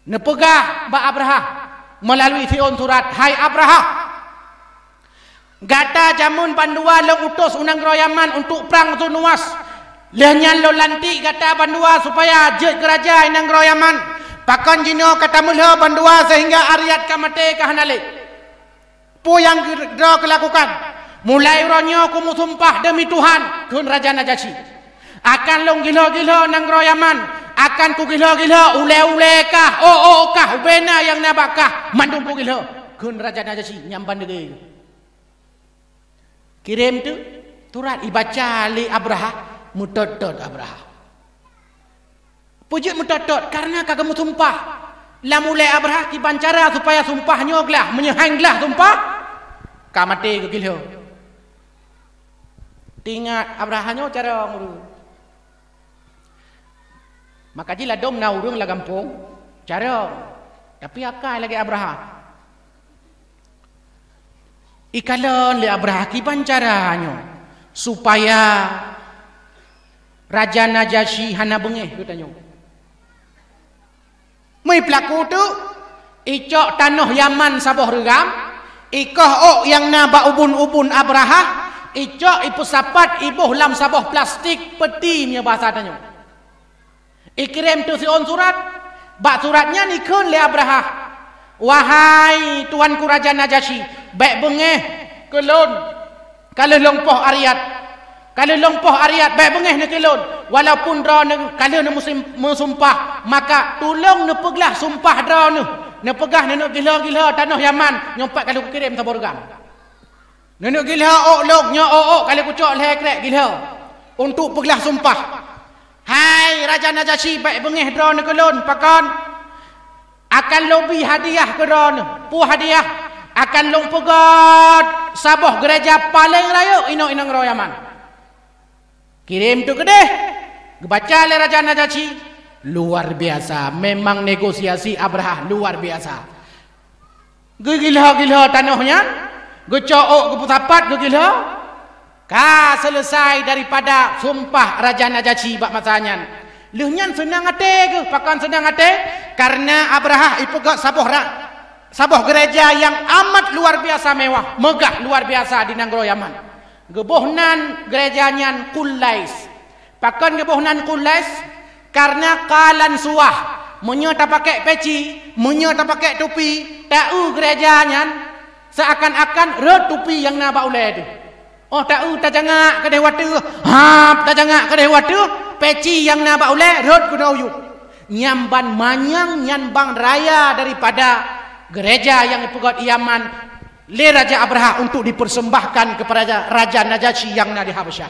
nepegah ba Abraha melalui Fi'un surat, hai Abraha, gata jamun bandua lo utus unang Yaman untuk perang Zunuwas. Lehnyan lo lantik gata bandua supaya jet kerajaan inang Yaman. Pakan jino kata mula bandua sehingga Aryat kamate kahanale. Po yang kira kelakukan. Mulai ronyo kumu sumpah demi Tuhan kun Raja Najasyi. Akan long gila-gila nang Yaman. Akan ku gila-gila ule-ule kah, kah, ubena yang nabakah, mandung ku gila. Kun Raja Najasyi nyamban dege. Kirim tu surat ibaca li Abraha, mutadad Abraha. Puji mutadad karena kagak mu sumpah. Lah mulai Abraha dibancara supaya sumpahnya glah, menyehanglah sumpah. Kamate ku gila. Tingat Abrahanya cara nguru. Maka jila dom na urung la gampung cara tapi akai lagi Abraha ikalon le Abraha ki pancaranya supaya Raja Najasyi hana bengeh katanya mai pelaku tu icok tanah Yaman saboh regam ikoh yang na ba ubun-ubun Abraha icok ipu sapat ibuh lam saboh plastik petinya bahasa tanya. Ikirim tu Fi'un surat. Bak suratnya nikun le Abraha. Wahai tuanku Raja Najasyi, baik bengeh kelon. Kalau lompoh Aryat. Kalau lompoh Aryat baik bengeh ne kelon. Walaupun dra ne kalau ne musumpah, maka tolong ne peglah sumpah dra ne. Ne pegah ne nak gila-gila tanah Yaman, nyompat kalau ku kirim saborgam. Ne nak gila ok nya kalau ku cok leh krek gila. Untuk peglah sumpah. Hai Raja Najasyi baik bengeh drone kelon pakan akan lobi hadiah ke drone pu hadiah akan long pegat saboh gereja paling raya inang Yaman. Kirim tu kedeh baca le Raja Najasyi luar biasa memang negosiasi Abraha luar biasa. Gila-gila tanahnya gecook gepusapat gila. Selesai daripada sumpah Raja Najasyi bak masanya. Lehnyan senang hati ke? Pakan senang hati karena Abraha ipegat saboh gereja yang amat luar biasa mewah, megah luar biasa di Nanggro Yaman. Gebohnan gerejanya Qulais. Pakan gebohnan Qulais karena kalan suah, menyo tak pakai peci, menyo tak pakai topi, tahu gerejanya seakan-akan red topi yang na ba ulai tu. Oh tahu tak jangak kedai watu. Tak jangak kedai watu. Peci yang na ba ulai rod kuda uyuk. Nyamban manyang nyanbang raya daripada gereja yang ipugat Yaman le Raja Abraha untuk dipersembahkan kepada Raja Najasyi yang na di Habasyah.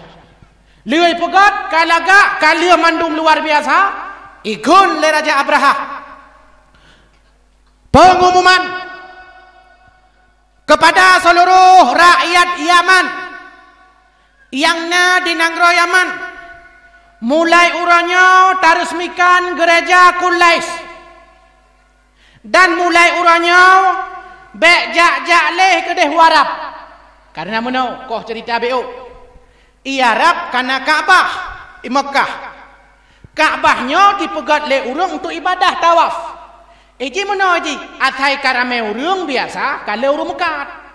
Le ipugat kalaga kalia mandum luar biasa ikun le Raja Abraha. Pengumuman kepada seluruh rakyat Yaman yang na di Nanggro Yaman mulai uranya taresmikan gereja Qulais dan mulai uranya bek jak leh kedeh warap karena menau koh cerita beo iarap karena Ka'bah di Mekah. Ka'bahnya dipegat le urang untuk ibadah tawaf. Eji menau eji athai karame urang biasa kalau urang mekat.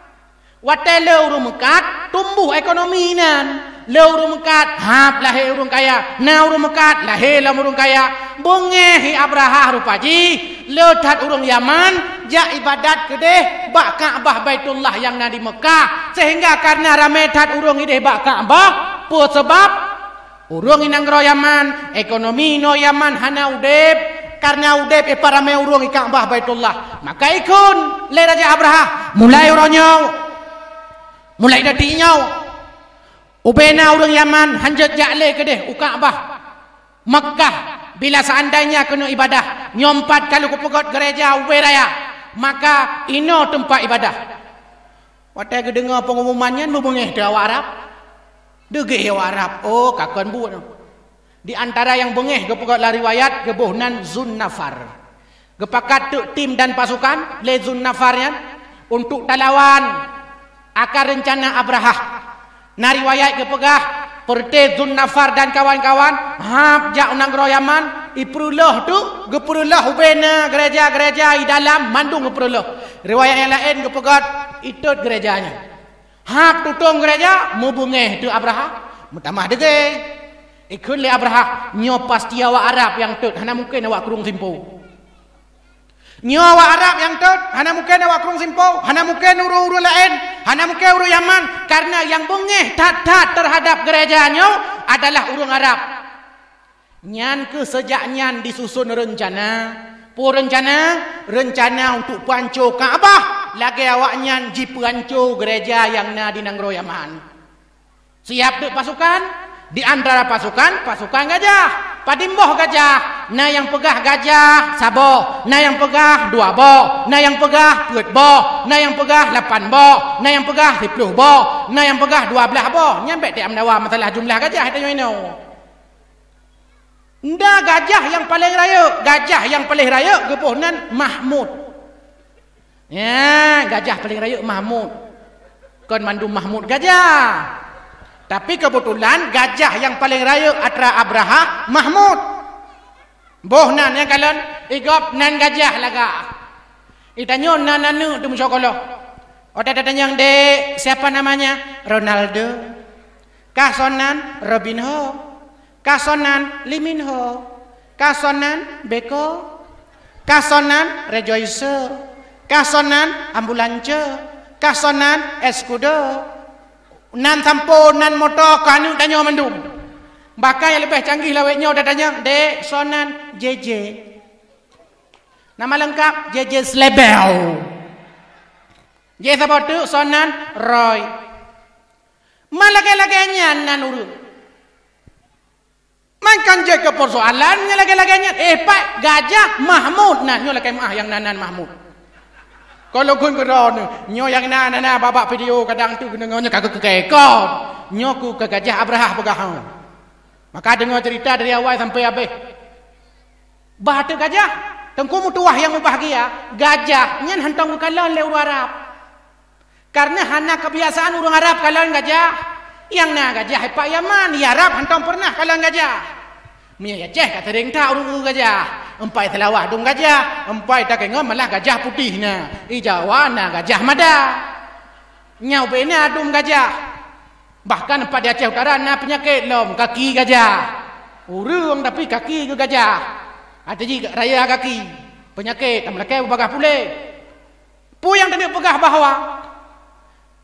Watai leu mekat tumbuh ekonomi nan. Leu mekat hap lahir urang kaya. Na urang mekat lahir lam urang kaya. Bongehi Abraha rupaji. Leu tat urang Yaman ja ibadat kedeh bak Ka'bah Baitullah yang na di Mekah. Sehingga karena rame tat urang ideh bak Ka'bah, pu sebab urang inang ro Yaman, ekonomi no Yaman hana udep karena udep para me urang Ka'bah Baitullah. Maka ikun le Raja Abraha mulai uronyo mulai dari nyau ubena orang Yaman hanjat jale kedeh Ka'bah Mekah bila seandainya kena ibadah nyompat kalau kupegot gereja uberaya maka ino tempat ibadah. Watai kedengar pengumumannya membengeh dawa Arab degeh Arab kakon bu di antara yang bengeh kepegot la riwayat gebohnan Zunnafar gepakat tim dan pasukan le Zunnafarnya untuk talawan akar rencana Abraha. Nariwayat kepegah Perte Zunnafar dan kawan-kawan hap jak Nanggro Yaman iprullah tu geprullah ubena gereja-gereja di dalam mandung geprullah. Riwayat yang lain gepegat itut gerejanya. Hak tutung gereja mubungeh tu Abraha. Mutamah dege. Ikun le Abraha nyo pasti awak Arab yang tut hana mungkin awak kurung simpo. Nyo awak Arab yang tut hana mungkin awak kurung simpo, hana mungkin uru-uru lain, hana mungkin uru Yaman karena yang bungeh tat-tat terhadap gerejanya adalah urung Arab. Nyan ke sejak nyan disusun rencana untuk pancur Kaabah lagi awak nyan ji pancur gereja yang na di Nanggro Yaman. Siap duk pasukan di antara pasukan gajah, padimboh gajah, na yang pegah gajah sabo, na yang pegah 2 bo, na yang pegah 4 bo, na yang pegah 8 bo, na yang pegah 10 bo, na yang pegah 12 bo. Nyampe tiap mendawa masalah jumlah gajah itu ini. Nda gajah yang paling raya gepuhnan Mahmud. Ya, gajah paling raya Mahmud. Kon mandu Mahmud gajah. Tapi kebetulan gajah yang paling raya atra Abraha Mahmud. Bohnan yang kalian igop nan gajah laga. Itanyo nananu tu musokolo. Oda datang de siapa namanya? Ronaldo. Kasonan Robinho. Kasonan Liminho, kasonan Beko, kasonan Rejoice, kasonan Ambulance, kasonan Escudo, nan sampo nan motor kanu danyo mendum. Bahkan yang lebih canggih lawetnya udah tanya de sonan JJ. Nama lengkap JJ Slebel. J siapa tu sonan Roy. Malage-lagenya nan urut. Makan je ke persoalannya lagi-laginya. Pak gajah Mahmud nah nyo lagi yang nanan Mahmud. Kalau kun keron nyo yang nana babak video kadang tu dengarnya kagak kekekot. Nyo ku ke gajah Abraha pegahau. Maka dengar cerita dari awal sampai habis. Bah tu gajah tengku mutuah yang bahagia. Gajah nyen hantong kalon le urang Arab. Karena hana kebiasaan urang Arab kalon gajah. Yang na gajah Pak Yaman ya Arab hantong pernah kalon gajah. Mia ceh kata deng tak urung gajah. Empai telawah dung gajah, empai tak kengom malah gajah putih na. Ijawa na gajah mada. Nyau bena dung gajah. Bahkan empat di Aceh Utara na penyakit lom kaki gajah. Urung tapi kaki ke gajah. Ada ji raya kaki. Penyakit amlakai bagah pule. Pu yang tadi pegah bahawa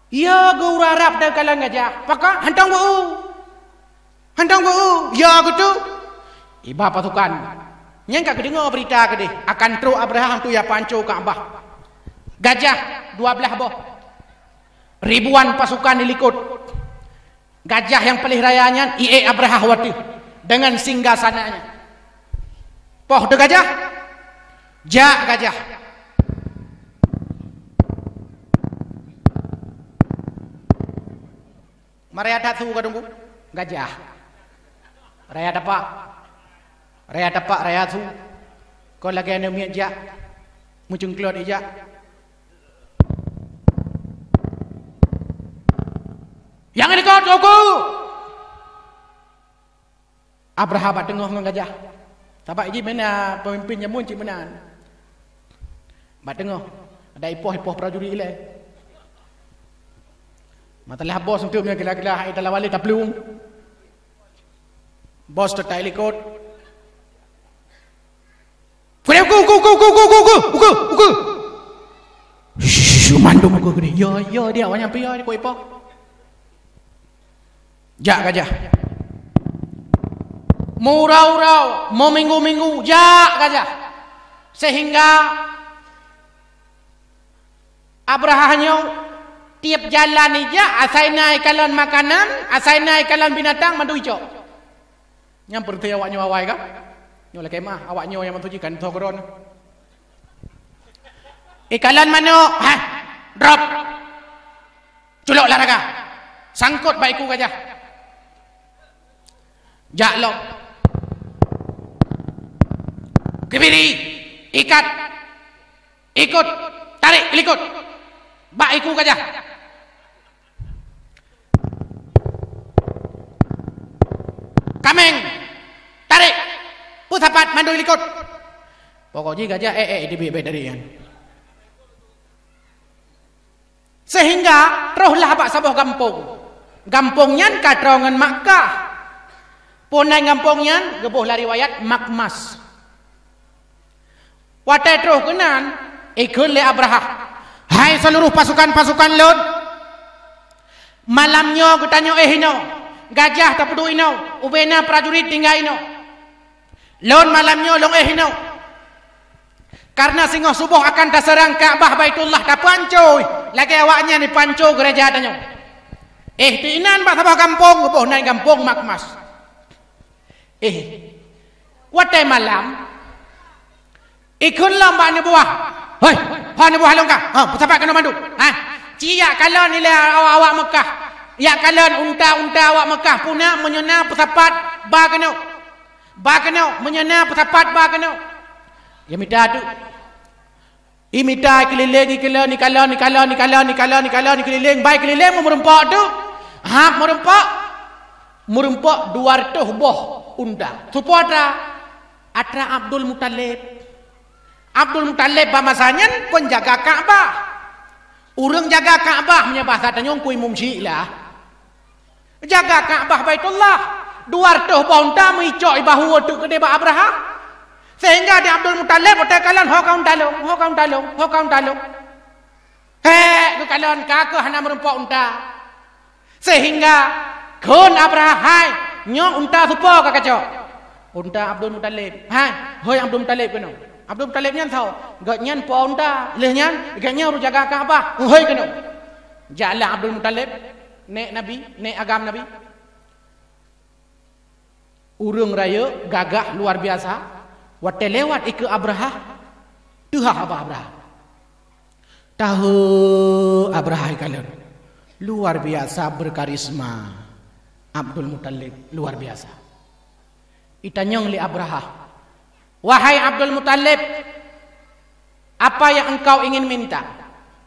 ya guru Arab dan kalang gajah. Pakak hantang bu. Hantang bu. Ya gitu. Iba pasukan. Yang kak dengar berita ke deh akan tru Abraham tu ya pancur Kaabah. Gajah 12 boh. Ribuan pasukan dilikut. Gajah yang paling rayanya IE Abraham waktu dengan singgasananya. Poh de gajah. Jak gajah. Mari ada tu kadungku gajah. Raya dapat. Raya dapat raya tu. Kau lagi ada miat jak. Muncung keluar jak. Yang ini kau aku. Abraham bat tengah dengan gajah. Sebab ini mana pemimpinnya muncul mana. Bat tengah. Ada ipoh-ipoh prajurit ile. Matalah bos untuk punya gila-gila italah wali tak belum. Bos tu tak ikut. Uku. Shh, mandum aku gini. Yo dia awak nyampe yo dia ipoh. Jak gajah. Murau-rau, mau minggu-minggu jak gajah. Sehingga Abrahamnya tiap jalan ija asai naik kalan makanan, asai naik kalan binatang mandu ijo. Yang perti awaknya awai kan? Nyo lah kemah awaknya yang mantu jikan tokoron. Ikalan mano, drop. Culok laraga. Sangkut baiku gajah. Jaklok. Kebiri, ikat. Ikut, tarik, likut. Baiku gajah. Kameng. Tarik. Pusapa cepat mandu ikut. Pokoknya gajah dibibit dari kan. Sehingga rohlah bak sabuh kampung. Kampungnya katrongan Makkah. Punai kampungnya gebuhlah riwayat Makmas. Watai terus kenan ikut le Abraha. Hai seluruh pasukan-pasukan Lut. Malamnya getanyo hino. Gajah tak peduli ino. Ubena prajurit tinggal ino. Lut malamnya long hino. Karena singoh subuh akan terserang Ka'bah Baitullah tak pancoy. Lagi awaknya ni panco gereja tanya. Tiinan bak sabah kampung, gebuh naik kampung Makmas. Watai malam ikutlah mbak ni buah. Hoi, ni buah long ka. Siapa kena mandu? Cia kalon ni awak Mekah. Ya kalon unta awak Mekah puna menyena pesapat ba kena. Ba kena menyena pesapat ba kena. Ya minta tu. Imita keliling keliling baik keliling merempak tu. Merempak 200 buah unta. Supaya atra Abdul Muttalib. Abdul Muttalib masanya pun jaga Ka'bah. Urang jaga Ka'bah punya bahasa tanyong kui mumsi lah. Jaga Ka'bah Baitullah. 200 buah unta mengicok bahu tu ke deba Abraha. Sehingga di Abdul Muttalib otak kalan hokang talong. Ke kalan kakak hana merempak unta. Sehingga kun Abraha hai nyok unta supo ka kacok. Unta Abdul Muttalib. Hai, hoi Abdul Muttalib keno. Abdul Muttalib nyan tahu. Gak nyan po unta, leh nyan gaknya uru jaga Ka'bah. Hoi keno. Jala Abdul Muttalib nek nabi, nek agam nabi. Urang raya gagah luar biasa. Watai lewat ikut Abraha. Tuha apa Abraha? Tahu Abraha kalian. Luar biasa berkarisma. Abdul Muttalib luar biasa. Itanyong li Abraha. Wahai Abdul Muttalib, apa yang engkau ingin minta?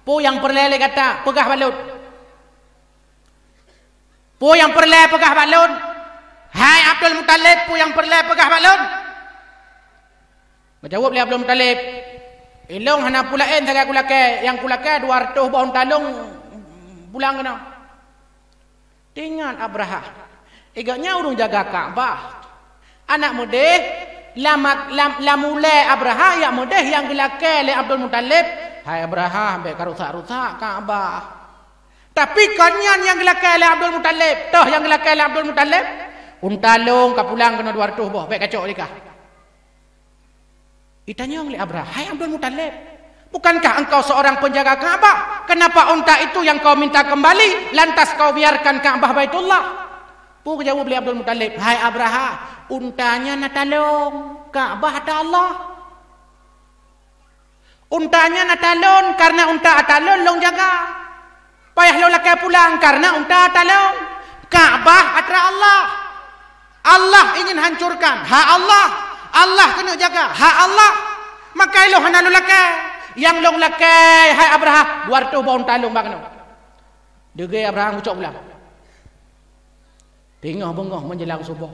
Po yang perlele kata pegah balut. Po yang perlele pegah balut. Hai Abdul Muttalib, po yang perlele pegah balut. Menjawab oleh Abdul Muttalib, ilong hana pulain saga kulake, yang kulake 200 baun talung pulang kena. Tinggal Abraha. Igaknya urung jaga Ka'bah. Anak muda lamule Abraha ya muda yang gelake le Abdul Muttalib. Hai Abraha ambek karusak-rusak Ka'bah. Tapi kanyan yang gelake le Abdul Muttalib, toh yang gelake le Abdul Muttalib, untalung kapulang kena 200 bah, baik kacok nikah. Itanya oleh Abraha, hai Abdul Muttalib, bukankah engkau seorang penjaga Ka'bah? Kenapa unta itu yang kau minta kembali, lantas kau biarkan Ka'bah Baitullah? Pun jawab oleh Abdul Muttalib, hai Abraha, untanya nak talong, Ka'bah ada Allah. Untanya nak talon karena unta talon long jaga. Payah lo lakai pulang karena unta talon. Ka'bah ada Allah. Allah ingin hancurkan, ha Allah. Allah kena jaga, hak Allah. Maka lo hana lo lakai. Yang long lakai, hai Abraha, 200 baun talung bang. Dege Abraha ngucap ulang. Tengah bengah menjelang subuh.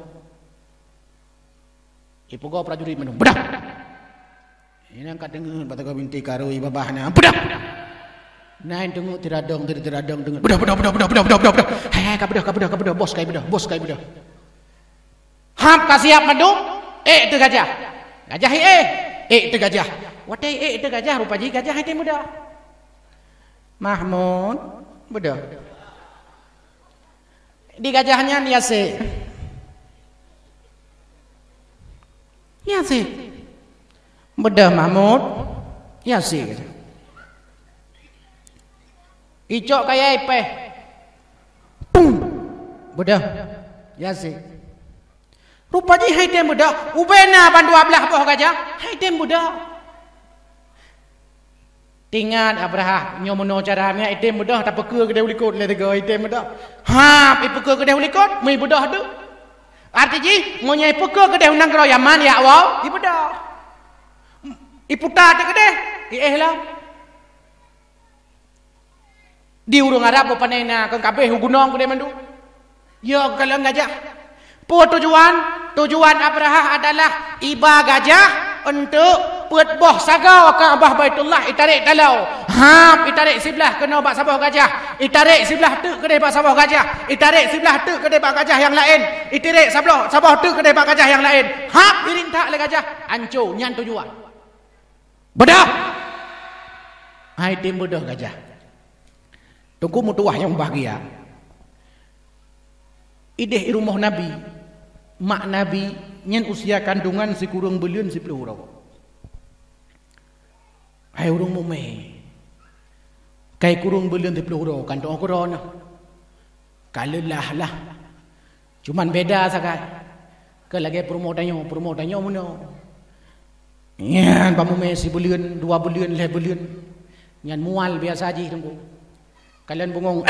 Ipugo prajurit menung. Bedah. Ini angkat dengar pataka binti karui babahna. Bedah. Nain tengok tiradong dengar. Bedah. Hai ka bedah bos kai bedah. Hap kasiap mendung. Itu gajah. Gajah itu gajah. Watai itu gajah rupanya gajah itu muda. Mahmud muda. Di gajahnya niase. Muda Mahmud. Niase. Icok kayak ipeh. Pum. Muda. Niase. Rupanya hai tem budak, ubena bandu ablah boh gajah, hai tem budak. Tinggal Abraha nyomono caranya item budak tak peke kedai ulikot le tega item budak. Ha, peke kedai ulikot, mai budak tu. Artinya monya peke kedai unang kro Yaman ya wow, di budak. Iputa te kedai, lah. Di urung Arab panena kan kabeh gunung kedai mandu. Ya kalau gajah. Po tujuan tujuan Abraha adalah iba gajah untuk pet boh sagau Kaabah Baitullah itarik talau. Itarik sebelah kena bak sabah gajah. Itarik sebelah tu kedai bak sabah gajah. Itarik sebelah tu kedai bak gajah yang lain. Itarik sabah tu kedai bak gajah yang lain. Dirintak le gajah. Hancur nyan tujuan. Bedah. Hai tim bedah gajah. Tunggu mutuah yang bahagia. Ideh rumah Nabi. Mak Nabi nyen usia kandungan si kurang belian si pelurau. Hai urung mume. Kai kurang belian si pelurau kandung korona. Kalelah lah. Cuman beda sakai. Ke lagi promo tanyo muno. Nyan pamume si belian 2 bulan 5 bulan. Nyan mual biasa aja tunggu. Kalian bungong.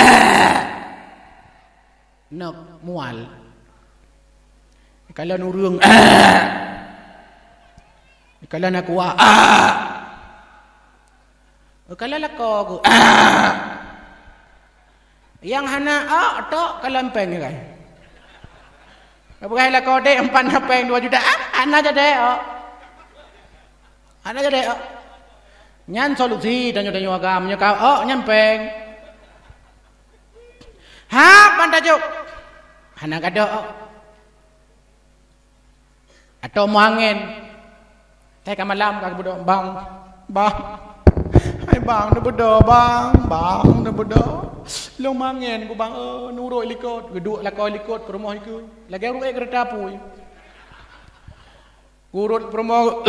Nak mual. Kalian urung. Kalian aku kalian aku yang hana tok kalian pengen kan. Bukan lah kau dek 4 peng 2 juta. Anak jadi anak jadi nyan solusi tanyo agam kau nyan peng. Pantajuk. Hana kado. Atau mau angin. Saya malam kak bodoh bang. Hai bang, dah bodoh bang. Dah bodoh. Lu mangin ku bang. Nurut likut. Geduk lah kau likut ke rumah itu. Lagi urut kereta pun. Urut rumah.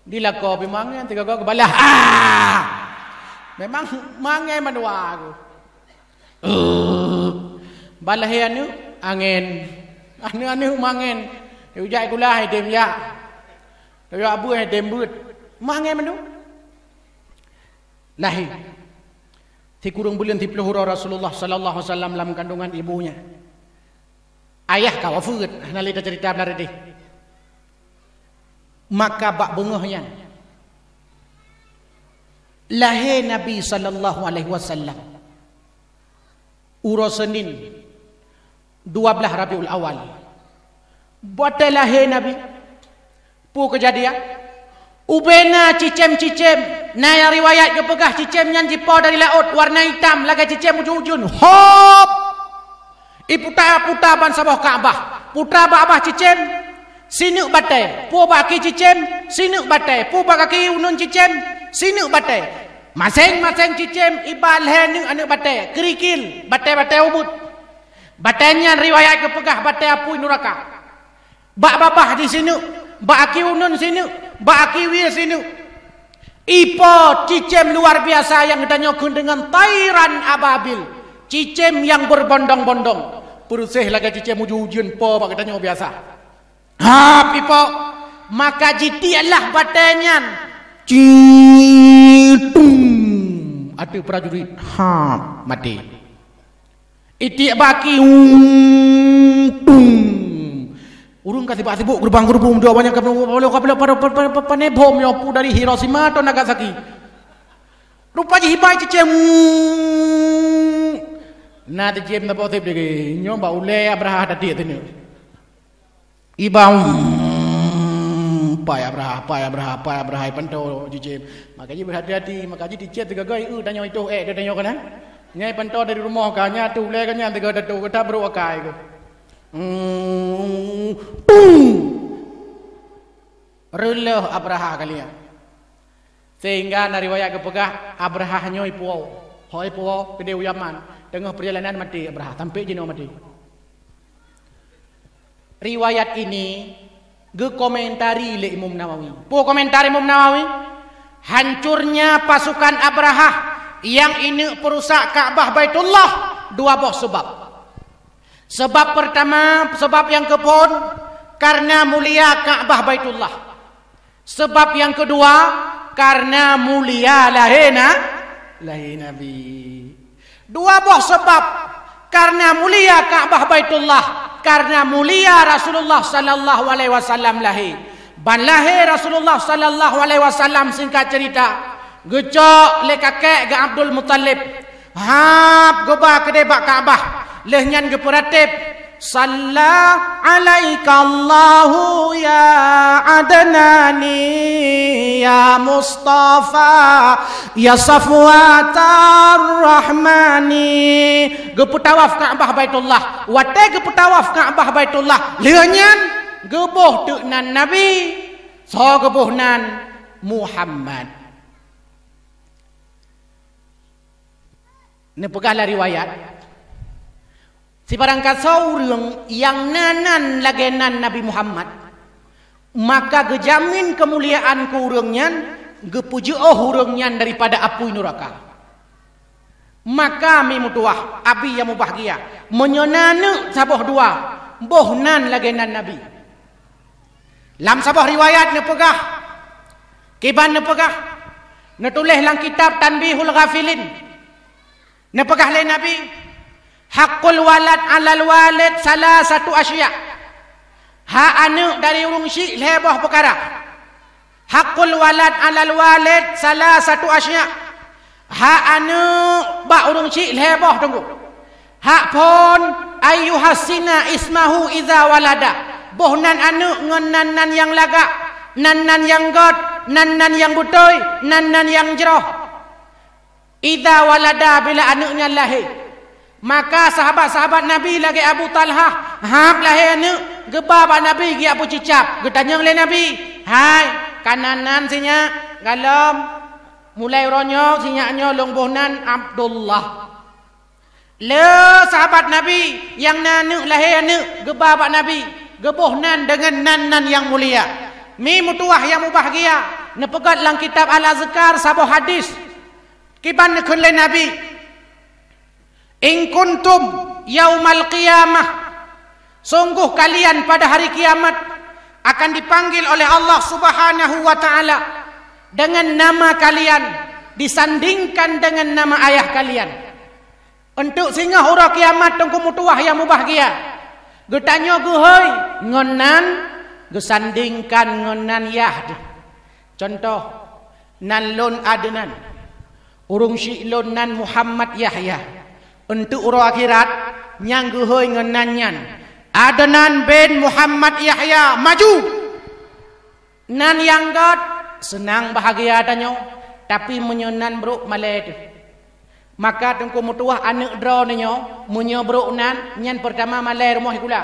Dilakau bimangin 3 kau kebalah. Memang mangai madua aku. Balah anu angin. Anu mangin. Ujai kulah dem ya. Yo abu dem but. Mangai manu. Lahi. Si kurang bulan 30 Rasulullah sallallahu alaihi wasallam dalam kandungan ibunya. Ayah kau wafat. Nalita cerita benar deh. Maka bak bengahnya lahir Nabi sallallahu alaihi wasallam uro Senin 12 Rabiul Awal. Buat lahir Nabi pu kejadian ubena cicem-cicem na riwayat ke pegah cicem yang jipo dari laut warna hitam lagi cicem ujun-ujun hop iputa-puta ban sabah Kaabah putra Kaabah cicem sinuk batai pu baki cicem sinuk batai pu baki unun cicem sinuk batai masing-masing cicem ibal henu anu batai kerikil batai ubud batainya riwayat ke pegah batai apu neraka bak babah di sinuk baki unun sinuk baki wir sinuk ipo cicem luar biasa yang ditanyokun dengan tairan ababil cicem yang berbondong-bondong perusih lagi cicem ujun-ujun po bak ditanyok biasa. Pipo maka jitialah batanya citung ada prajurit mati iti baki urung kasih pak sibuk gerbang dua banyak panebom yopu dari Hiroshima atau Nagasaki rupanya hibai cicem na cicem na potip dege nyoba ule Abraha tadi itu ibang payah pantau cicim makanya berhati-hati makanya dicet gagai tanya itu dia tanya kan nyai pantau dari rumah kanya tu le kanya tiga datu kata bro akai ke relah Abraha kalian sehingga nariwayat kepegah Abraha nyoi puau hoi puau ke Dewi Yaman tengah perjalanan mati Abraha sampai jino mati. Riwayat ini komentari le Imam Nawawi. Komentar Imam Nawawi, hancurnya pasukan Abraha yang ini perusak Ka'bah Baitullah 2 buah sebab. Sebab pertama, sebab yang kepon karena mulia Ka'bah Baitullah. Sebab yang kedua karena mulia lahir Nabi. 2 buah sebab karena mulia Ka'bah Baitullah. Karena mulia Rasulullah sallallahu alaihi wasallam lahir. Ban lahir Rasulullah sallallahu alaihi wasallam singkat cerita Gecok le kakek ke Abdul Muttalib. Hap goba kedai bak Kaabah. Leh nyan ge peratib. Salla alaika Allahu ya Adnani ya Mustafa ya Safwatar Rahmani. Geputawaf Kaabah Baitullah. Wate geputawaf Kaabah Baitullah. Leunyan geboh teunan Nabi. So geboh nan Muhammad. Ni pegahlah riwayat. Si barang kasau urang yang nanan lagenan Nabi Muhammad, maka gejamin kemuliaan ke urangnya, gepuji urangnya daripada api neraka. Maka mi mutuah abi yang mubahagia menyonana saboh dua bohnan lagenan Nabi. Lam saboh riwayat ne pegah kiban ne pegah ne tulis lang kitab Tanbihul Ghafilin ne pegah le Nabi. Hakul walad alal walid salah satu asya. Hak anak dari urung syik leboh perkara. Hakul walad alal walid salah satu asya. Hak anak bak urung syik leboh tunggu. Hak pun ayyuhasina ismahu iza walada. Boh nan anak ngan nan yang lagak, nan yang god, nan yang butoy, nan yang jeroh. Iza walada bila anaknya lahir. Maka sahabat-sahabat Nabi lagi Abu Talha hap lahir anak geba ba Nabi gi Abu Cicap getanya le Nabi hai kananan sinya galom mulai ronyo sinya long bohnan Abdullah le sahabat Nabi yang anak lahir anak geba ba Nabi gebohnan dengan nan yang mulia mi mutuah yang mubahagia nepegat lang kitab Al-Azkar sabuh hadis kiban nekun le Nabi. In kuntum yaumal qiyamah, sungguh kalian pada hari kiamat akan dipanggil oleh Allah Subhanahu wa taala dengan nama kalian disandingkan dengan nama ayah kalian. Untuk singa hura kiamat tunggu mutuah yang mubahagia. Getanyo gehoi ngonan gesandingkan ngonan yah. Contoh nan lon Adnan urung syik lon nan Muhammad Yahya. Untuk urang akhirat nyang gehoi ngenanyan Adnan bin Muhammad Yahya maju nan yang god senang bahagia tanyo tapi menyonan bro maled maka tengku mutuah anak dro nanyo munyo bro nan nyan pertama maled rumah gula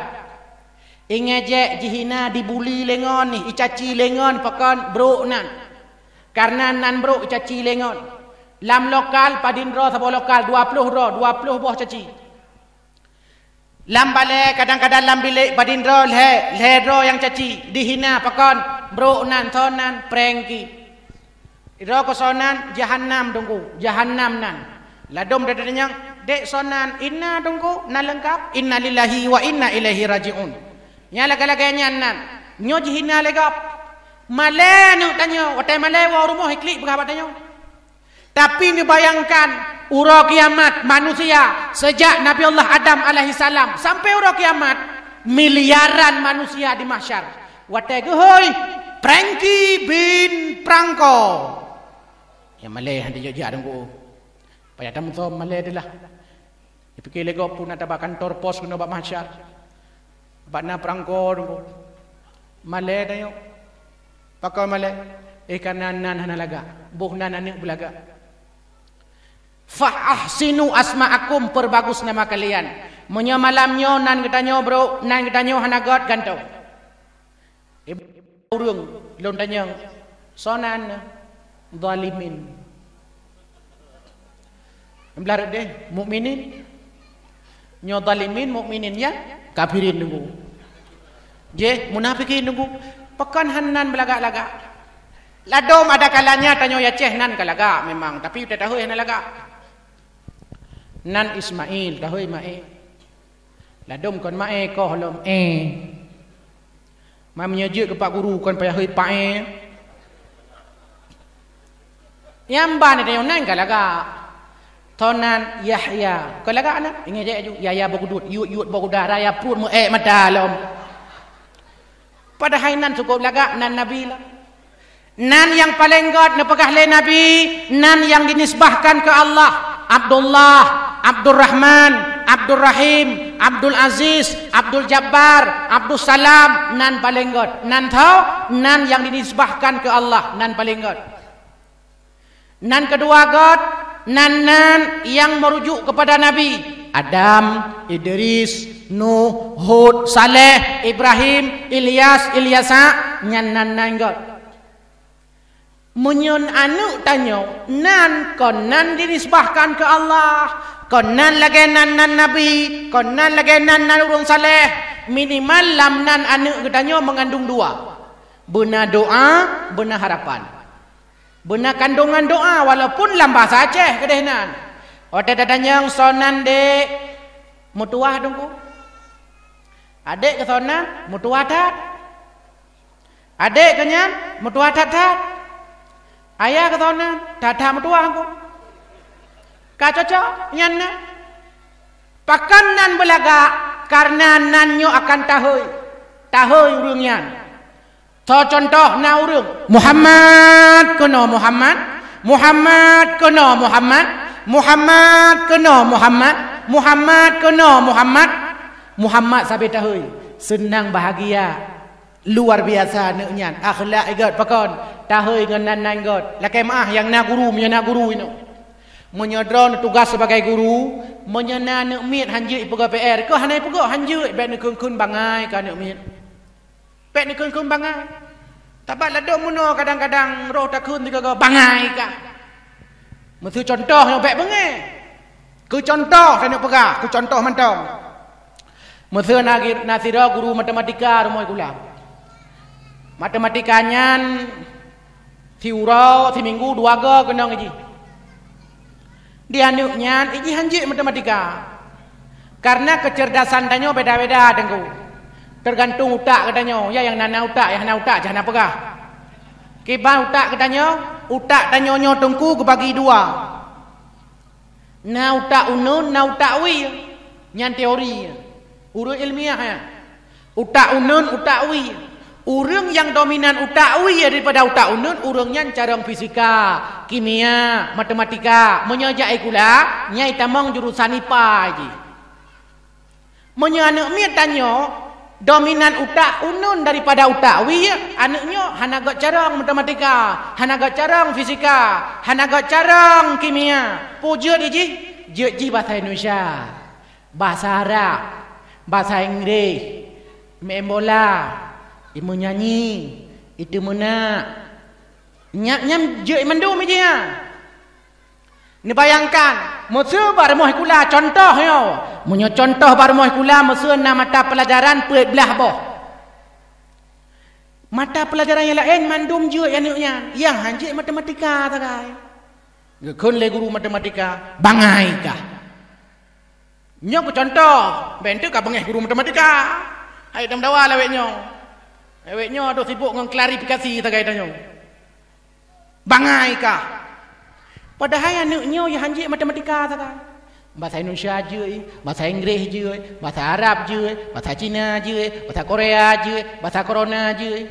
ingeje jihina dibuli lengon ni icaci lengon pakan bro nan karena nan bro icaci lengon. Lam lokal padindro sabo lokal 20 buah caci. Lam balik kadang-kadang lam bilik padindro ledro yang caci dihina pakon bro nan tonan prengki. Iro kosonan jahannam tunggu jahannam nan. Ladom dadanya dek sonan inna tunggu nan lengkap inna lillahi wa inna ilaihi rajiun. Nya laga-laganya nan nyo jihina legap. Male nu tanyo watai male wa rumah iklik berapa tanyo. Tapi dibayangkan ura kiamat manusia sejak Nabi Allah Adam alaihissalam sampai ura kiamat miliaran manusia di mahsyar. Watai gehoi Prengki bin Prangko. Ya malay handi jojak dengku. Payah tamu tu malay adalah. Dipikir lego pun ada kantor pos kena bak mahsyar. Bakna Prangko dengku. Malay dayo. Pakai malay. Kanan hana laga. Buh nan anik belaga. Fa'ahsinu asma'akum perbagus nama kalian. Munyo malamnyo nan getanyo bro, nan getanyo hanagot ganto. Urung lon tanyang sonan zalimin. Belar deh mukminin. Nyo zalimin mukminin ya kafirin nunggu. Je munafikin nunggu. Pekan hanan belagak-lagak. Ladom ada kalanya tanyo ya ceh nan kalaga memang tapi udah tahu yang laga. Nan Ismail tahu mae. Ladom kon mae ko holom mamnya je ke pak guru kon payah hoi pae. Yamba ni tayo nan kalaga. Tonan Yahya. Kalaga ana inge je ju Yahya bogudut yut bogudah raya pun mu madalom. Pada hainan cukup laga nan Nabi lah. Nan yang paling god nepegah le Nabi, nan yang dinisbahkan ke Allah. Abdullah, Abdul Rahman, Abdul Rahim, Abdul Aziz, Abdul Jabbar, Abdul Salam, nan paling god. Nan tahu, nan yang dinisbahkan ke Allah, nan paling god. Nan kedua god, nan yang merujuk kepada Nabi. Adam, Idris, Nuh, Hud, Saleh, Ibrahim, Ilyas, Ilyasa, nan god. Menyon anu tanya, nan kon nan dinisbahkan ke Allah, kon nan lagi nan Nabi, kon nan lagi nan urang saleh. Minimal lam nan anu tanya mengandung dua. Benar doa, benar harapan. Benar kandungan doa walaupun lam bahasa Aceh kedeh nan. Otak tanya sonan dek mutuah dongku. Adik ke sonan mutuah tat. Adik kenyan mutuah tat. Ayah kata orang, dah mertua aku. Kau cocok, nyan. Pakan nan belaga, karena nanyo akan tahu urungnya. Contoh na urung. Muhammad kena Muhammad, Muhammad kena Muhammad, Muhammad kena Muhammad, Muhammad kena Muhammad. Muhammad sampai tahu. Senang bahagia. Luar biasa neknya akhlak igat pakon tahu dengan nan god lakai maah yang na guru ini menyodron tugas sebagai guru menyana nek mit hanjui pega PR ko hanai pega hanjui bet nek kun bangai ka nek mit bet nek kun bangai tabat ladok muno kadang-kadang roh takun tiga go bangai ka mesti contoh yang bet bengai ku contoh ka nek pega ku contoh mantong mesti nasira guru matematika rumoi kulang. Matematikanya tiurau ti minggu 2 ga kena ngaji. Dia nuknya iji hanjik matematika. Karena kecerdasan tanyo beda-beda dengku. Tergantung utak katanya. Ya yang nana utak, yang hana utak jangan apakah. Kiban utak katanya, utak tanyo tengku kebagi 2. Na utak unun, na utak wi. Nyan teori. Urut ilmiah ya. Utak unun, utak wi. Urang yang dominan utak wi daripada utak unun, urangnya carang fisika, kimia, matematika. Menyajak ikula, nyai tamang jurusan IPA aja. Menyanak miat tanya, dominan utak unun daripada utak wi, anaknya hanagat carang matematika, hanagat carang fisika, hanagat carang kimia. Puja aja, je bahasa Indonesia, bahasa Arab, bahasa Inggris, main bola. Imu nyanyi, itu mana? Nyam je mendum aja. Ni bayangkan, musuh baru mau kula contoh yo. Munyo contoh baru mau kula musuh na mata pelajaran belah boh. Mata pelajaran yang lain mandum je anaknya. Yang hanjik matematika tagai. Gekun le guru matematika, bangai kah? Nyo ku contoh, bentuk ka bengeh guru matematika. Hai dam dawa laweknyo. Eweknya ada sibuk dengan klarifikasi terkait dengan bangai kah? Padahal anaknya yang hanjik matematika terkait. Bahasa Indonesia je, bahasa Inggris je, bahasa Arab je, bahasa Cina je, bahasa Korea je, bahasa Corona je.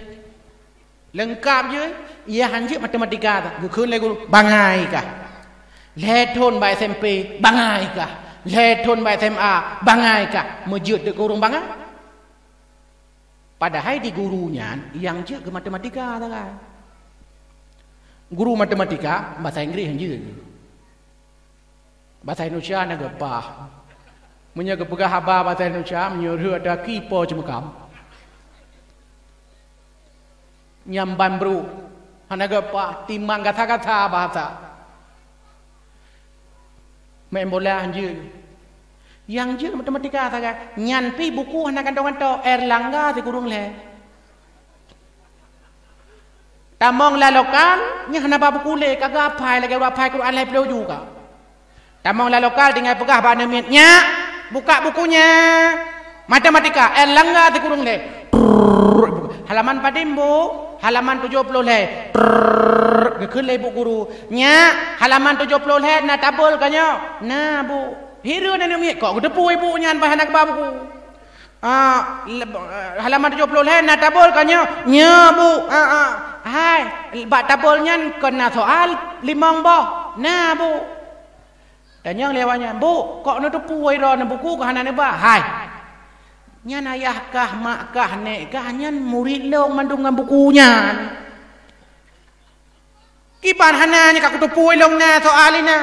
Lengkap je, ia hanjik matematika tak. Gukun lagi bangai kah? Leton by SMP, bangai kah? Leton by SMA, bangai kah? Mejut dek kurung bangai. Padahal di gurunya yang je ke matematika tak kan? Guru matematika bahasa Inggris yang je. Bahasa Indonesia nak gepah. Menyaga pegah haba bahasa Indonesia menyuruh ada kipo cemekam. Nyamban bro. Hana gepah timang kata-kata bahasa. Main bola yang je. Yang je matematika tak nyan pi buku hana kantong-kantong Erlangga ti kurung le. Tamong la lokal nya hana ba buku le kagak apai lagi apai Quran le pelau juga. Tamong la lokal dengan pegah bana mitnya buka bukunya matematika Erlangga ti kurung le. Halaman padimbu halaman 70 le. Gekun le bu guru nya halaman 70 le na tabul kanyo. Nah bu Hiru dan umi kok depu ibu nyan bahan nak babu. halaman 70 lain nak tabul kannya nya bu hai bak tabulnya kena soal limang boh nah bu tanya lewatnya bu kok nu tupu iro na buku kah na ba hai nyan ayah kah mak kah nek kah nyan murid long mandung dengan bukunya kipan hananya kak tupu ilong na soalina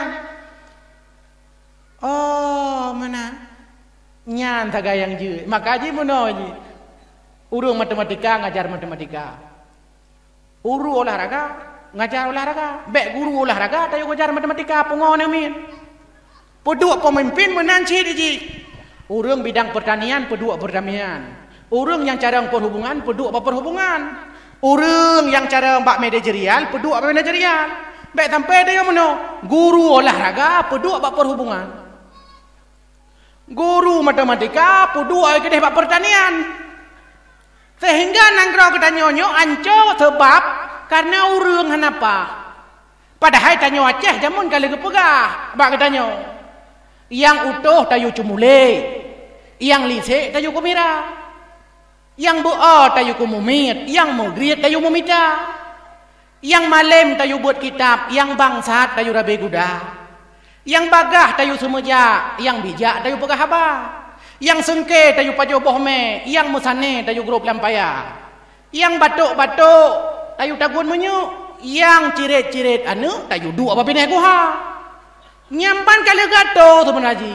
oh mana nyan tagayang je maka je mono je urung matematika ngajar matematika uru olahraga ngajar olahraga bek guru olahraga tayo ngajar matematika pungon amin pedua pemimpin menanci ji urung bidang pertanian pedua pertanian urung yang cara perhubungan pedua perhubungan urung yang cara bak manajerial pedua manajerial bek sampai dia mono guru olahraga pedua bak perhubungan guru matematika pedua kedeh bab pertanian sehingga nanggrau kita nyonyo anco sebab karena urang hanapa padahal tanyo Aceh jamun kali kepegah bak kita nyo yang utuh tayu cumule yang lise tayu kumira yang buo tayu kumumit yang mugrit tayu mumita yang malem tayu buat kitab yang bangsat tayu rabe guda yang bagah tayu semeja, yang bijak tayu pegah haba, yang sengke tayu pajo bohme, yang musane tayu grup lampaya, yang batuk-batuk tayu tagun menyu, yang cirit-cirit anu tayu dua apa pineh guha, nyampan kali gato tu menaji.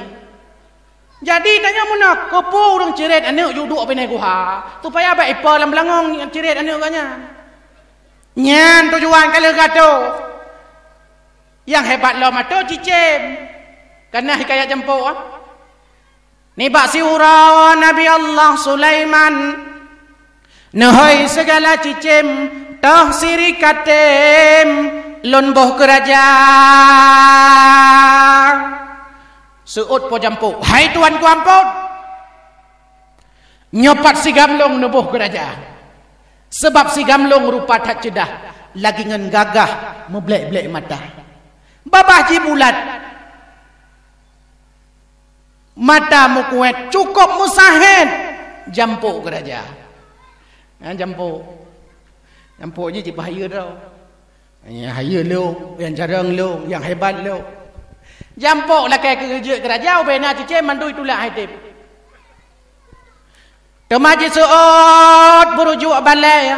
Jadi tanya munak kepu urang cirit anu yu dua pineh guha, supaya apa ipa lam belangong yang cirit anu kanya. Nyan tujuan kali gato. Yang hebat lo mato cicem karena hikayat jemput ni bak siura Nabi Allah Sulaiman nehoi segala cicem toh siri katem lon boh kerajaan seut po jemput hai tuan ku ampun nyopat si gamlong nubuh kerajaan sebab si gamlong rupa tak cedah lagi ngan gagah meblek-blek mata babah ji bulat mata mu kuat cukup musahed jampuk geraja jampuk je bahaya tau yang haya lu yang jarang lu yang hebat lu jampuk lah kayak kerja geraja bena cicem mandu itulah haitip temaji seot berujuk balai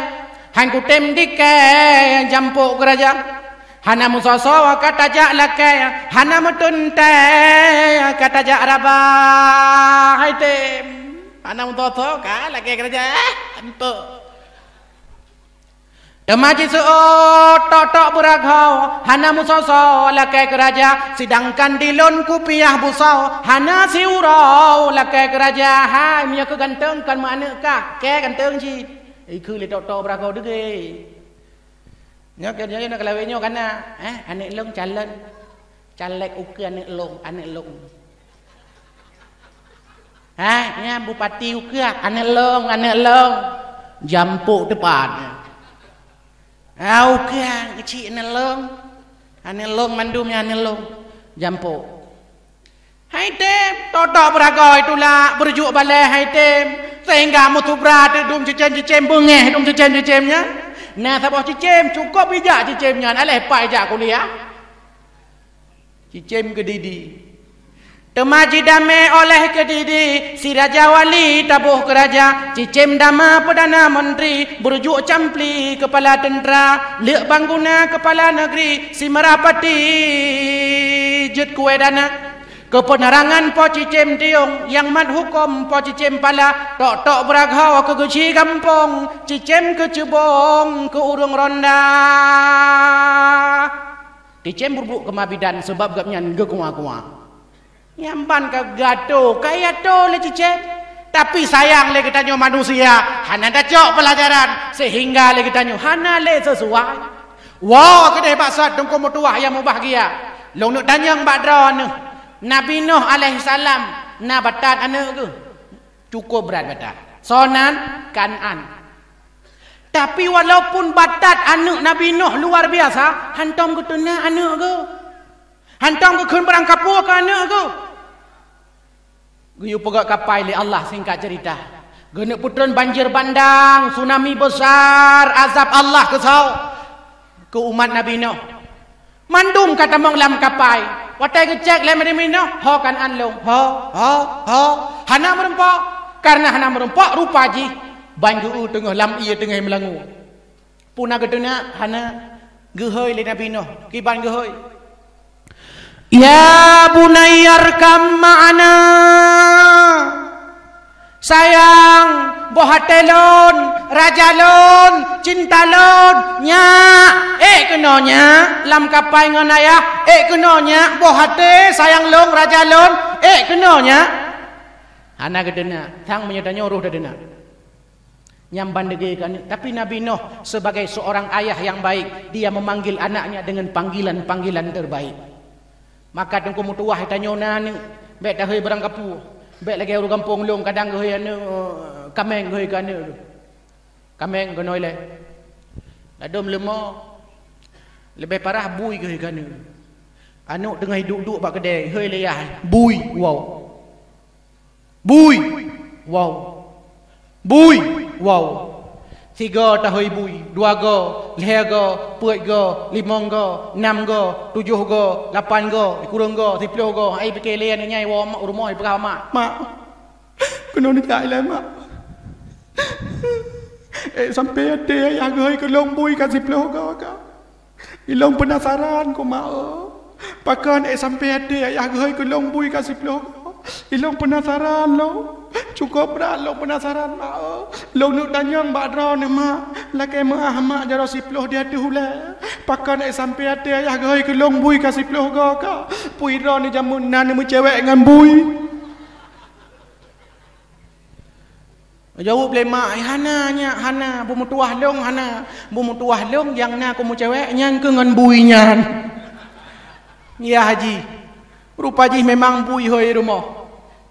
han kutem dikai jampuk geraja hana musoso kata jak lakai hana mutunte kata jak rabah haitem hana musoso ka lakai kerja anto temaji seot tok beragau hana musoso lakai kerja sedangkan dilon kupiah busau hana siurau lakai kerja hai mia ke ganteng kan mana ka ke ganteng ji iku le tok beragau dege nhớ cái nhớ nó cái lời nhau cái na anh ấy lông chăn lên uke anh ấy lông nha bupati uke anh ấy lông jampu depan uke cái chị anh ấy lông mandumnya anh ấy lông jampu hai tem toto beragoi itulah berjuk balai hai tem sehingga mutubra dum cicem bengeh dum cicemnya nah sabah cicem cukup bijak cicemnya aleh pak ijak kuliah cicem ke didi temaji dame oleh ke didi si raja wali tabuh ke raja cicem dama perdana menteri berjuk campli kepala tentera liak bangguna kepala negeri si merapati jet kue dana kepenerangan po cicem tiung yang mat hukum po cicem pala tok beragau ke guci kampung cicem ke cebong ke urung ronda cicem berbuk ke mabidan sebab gapnya ke kuah-kuah nyampan ke gato kaya to le cicem tapi sayang le kita nyo manusia hana dacok pelajaran sehingga le kita nyo hana le sesuai wow kedai baksat dengko mutuah yang bahagia long nak tanyang badron Nabi Nuh alaihissalam na batat anak ke cukup berat batat sonan Kanan tapi walaupun batat anak Nabi Nuh luar biasa hantam ke tuna anak ke hantam ke kun berangkapur ke anak ke guyu pegak kapai le Allah singkat cerita Gena putran banjir bandang, tsunami besar, azab Allah kesau ke umat Nabi Nuh. Mandum kata mong lam kapai. Watai kecek lem Nabi Nuh, ho kan anlong. Ho. Hana merempak. Karena hana merempak rupa ji banju tengah lam ia tengah melangu. Puna gedena hana gehoi le Nabi Nuh. Kiban gehoi. Ya bunayyarkam ma'ana. Sayang, bohatelon, rajalon, cintalon, nya, kenonya, lam kapai ngon ayah, kenonya, bohate, sayang long, rajalon, kenonya. Anak gedena, tang menyedanya uruh dedena. Nyamban degekan, tapi Nabi Nuh sebagai seorang ayah yang baik, dia memanggil anaknya dengan panggilan-panggilan terbaik. Maka tengku mutuah tanya nani, bet dah hei berang kapu. Baik lagi orang kampung long kadang goi anu kameng goi kan anu. Kameng gonoi le. Ladom lemo. Lebih parah bui goi kan anu. Anu tengah duduk bak kedai hei le yah. Bui wow. Bui wow. Bui wow. 3 tahoi bui, 2 go, 3 go, 4 go, 5 go, 6 go, 7 go, 8 go, kurang go, 10 go, ai fikir le nyai wa mak rumah ai berapa mak. Mak. Kena ni tak lah mak. Sampai ada yang goi ke long bui kan 10 go ka. Ilong penasaran ko mak. Pakan sampai ada yang goi ke long bui kan 10 go. Ilong penasaran lo. Cukup dah lo penasaran mak. Lo nuk tanyang badra ni mak. Lakai mak mak jaro 10 dia tu lah. Pakan sampai ada ayah goi ke long bui ka 10 go ka. Puira ni jamun nan ni cewek dengan bui. Jawab le mak, hana nya hana bu mutuah long hana. Bu mutuah long yang na ku mu cewek nyan ke ngan bui nyan. Ya haji. Rupa ji memang bui hoi rumah.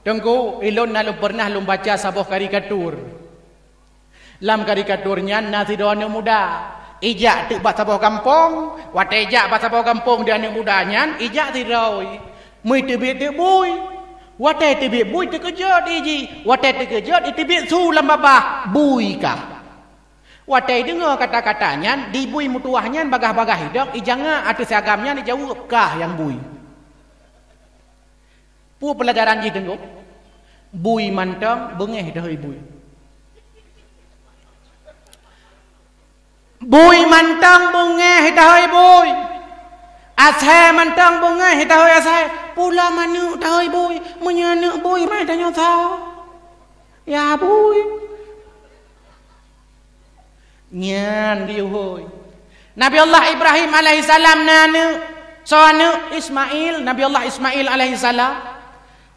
Tengku ilon nalu pernah lum baca sebuah karikatur. Lam karikaturnya nasi doa anak muda. Ijak tu bahasa sebuah kampung, wat ijak bahasa sebuah kampung dia anak mudanya, ijak tiroi. Mui tebik tebui. Wat tebik bui terkejut iji. Wat terkejut tebik su lam babah bui kah. Wat dengar kata-katanya di bui mutuahnya bagah-bagah hidup, ijanga atas agamnya dijawab kah yang bui. Pu pelajaran ji tengok. Bui mantang bengeh dah bui. Bui mantang bengeh dah bui. Asai mantang bengeh dah asai. Pula manu dah bui, menyana bui mai tanya tahu. Ya bui. Nyan dia hoi. Nabi Allah Ibrahim alaihi salam nanu soanu Ismail, Nabi Allah Ismail alaihi salam.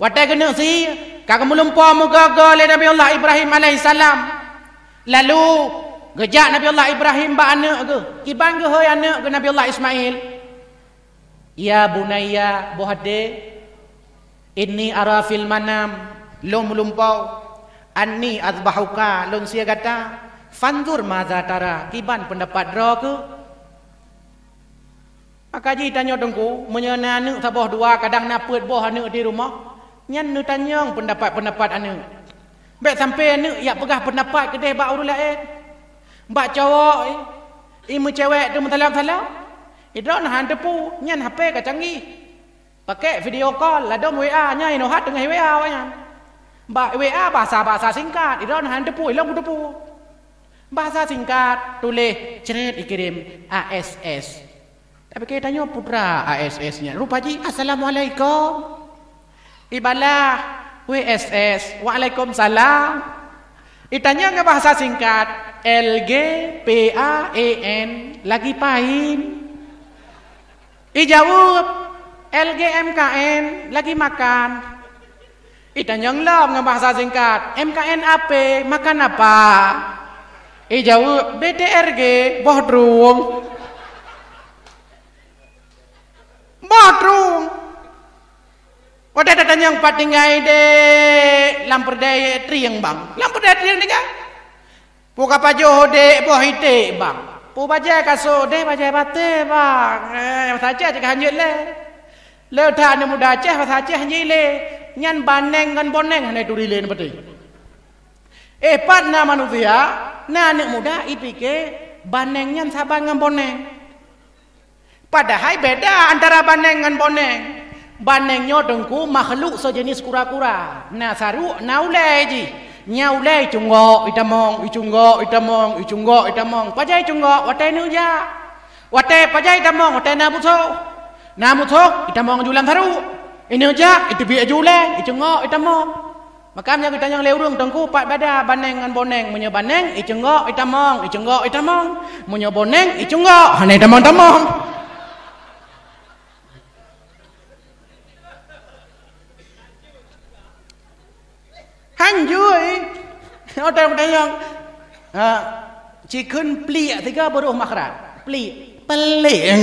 Watai kena si kagak melumpah muka le Nabi Allah Ibrahim alaihissalam. Lalu gejak Nabi Allah Ibrahim ba anak ke? Kiban ke hoi anak ke Nabi Allah Ismail? Ya bunayya bohade inni ara fil manam lom melumpau anni azbahuka lon sia kata fanzur maza tara kiban pendapat dra ke? Maka ji tanya tengku menyana anak sabah dua kadang napet boh anak di rumah. Nyan nu tanyang pendapat-pendapat anu. Baik sampai anu ya pegah pendapat kedai bak urus lain. Bak cowok imu cewek tu mentalam-talam. Idron han tepu nyan HP ka canggih. Pakai video call ladom WA nyai no hat dengan WA wan. Bak WA bahasa-bahasa singkat. Idron han tepu ilong tepu. Bahasa singkat tulis ceret dikirim ASS. Tapi kita tanya putra ASS-nya. Rupaji assalamualaikum. Ibalah WSS Waalaikumsalam. Itanya nggak bahasa singkat LGPAN lagi pahin. Ijawab LGMKN lagi makan. Itanya nggak bahasa singkat MKN apa makan apa. Ijawab BTRG bohdrung. Bohdrung. Pada datang yang patingai de lampur daya triang bang. Lampur daya triang ni kan? Puka pajo de bohite bang. Pu baca kaso de baca bate bang. Saja jika hanyut le. Le dah ni muda ceh saja hanyut le. Nyan baneng kan boneng hanya turi le napa tu. Pat na manusia, na anak muda ipike banengnya saban dengan boneng. Padahal beda antara baneng dengan boneng. Banengnya dengku makhluk sejenis kura-kura. Nah saru naulai ji. Nyaulai cunggok itamong, icunggok. Pajai cunggok, watai nuja. Watai pajai itamong, watai nabuso. Namuso itamong julang saru. Ini aja, itu biar julai, icunggok itamong. Makanya kita yang leurung tengku pat bada baneng dengan boneng. Munyo baneng icunggok itamong, munyo boneng icunggok, hane tamong. Hanjui. Orang tanya, cikun pelik tiga beruh makrat. Pelik pelik.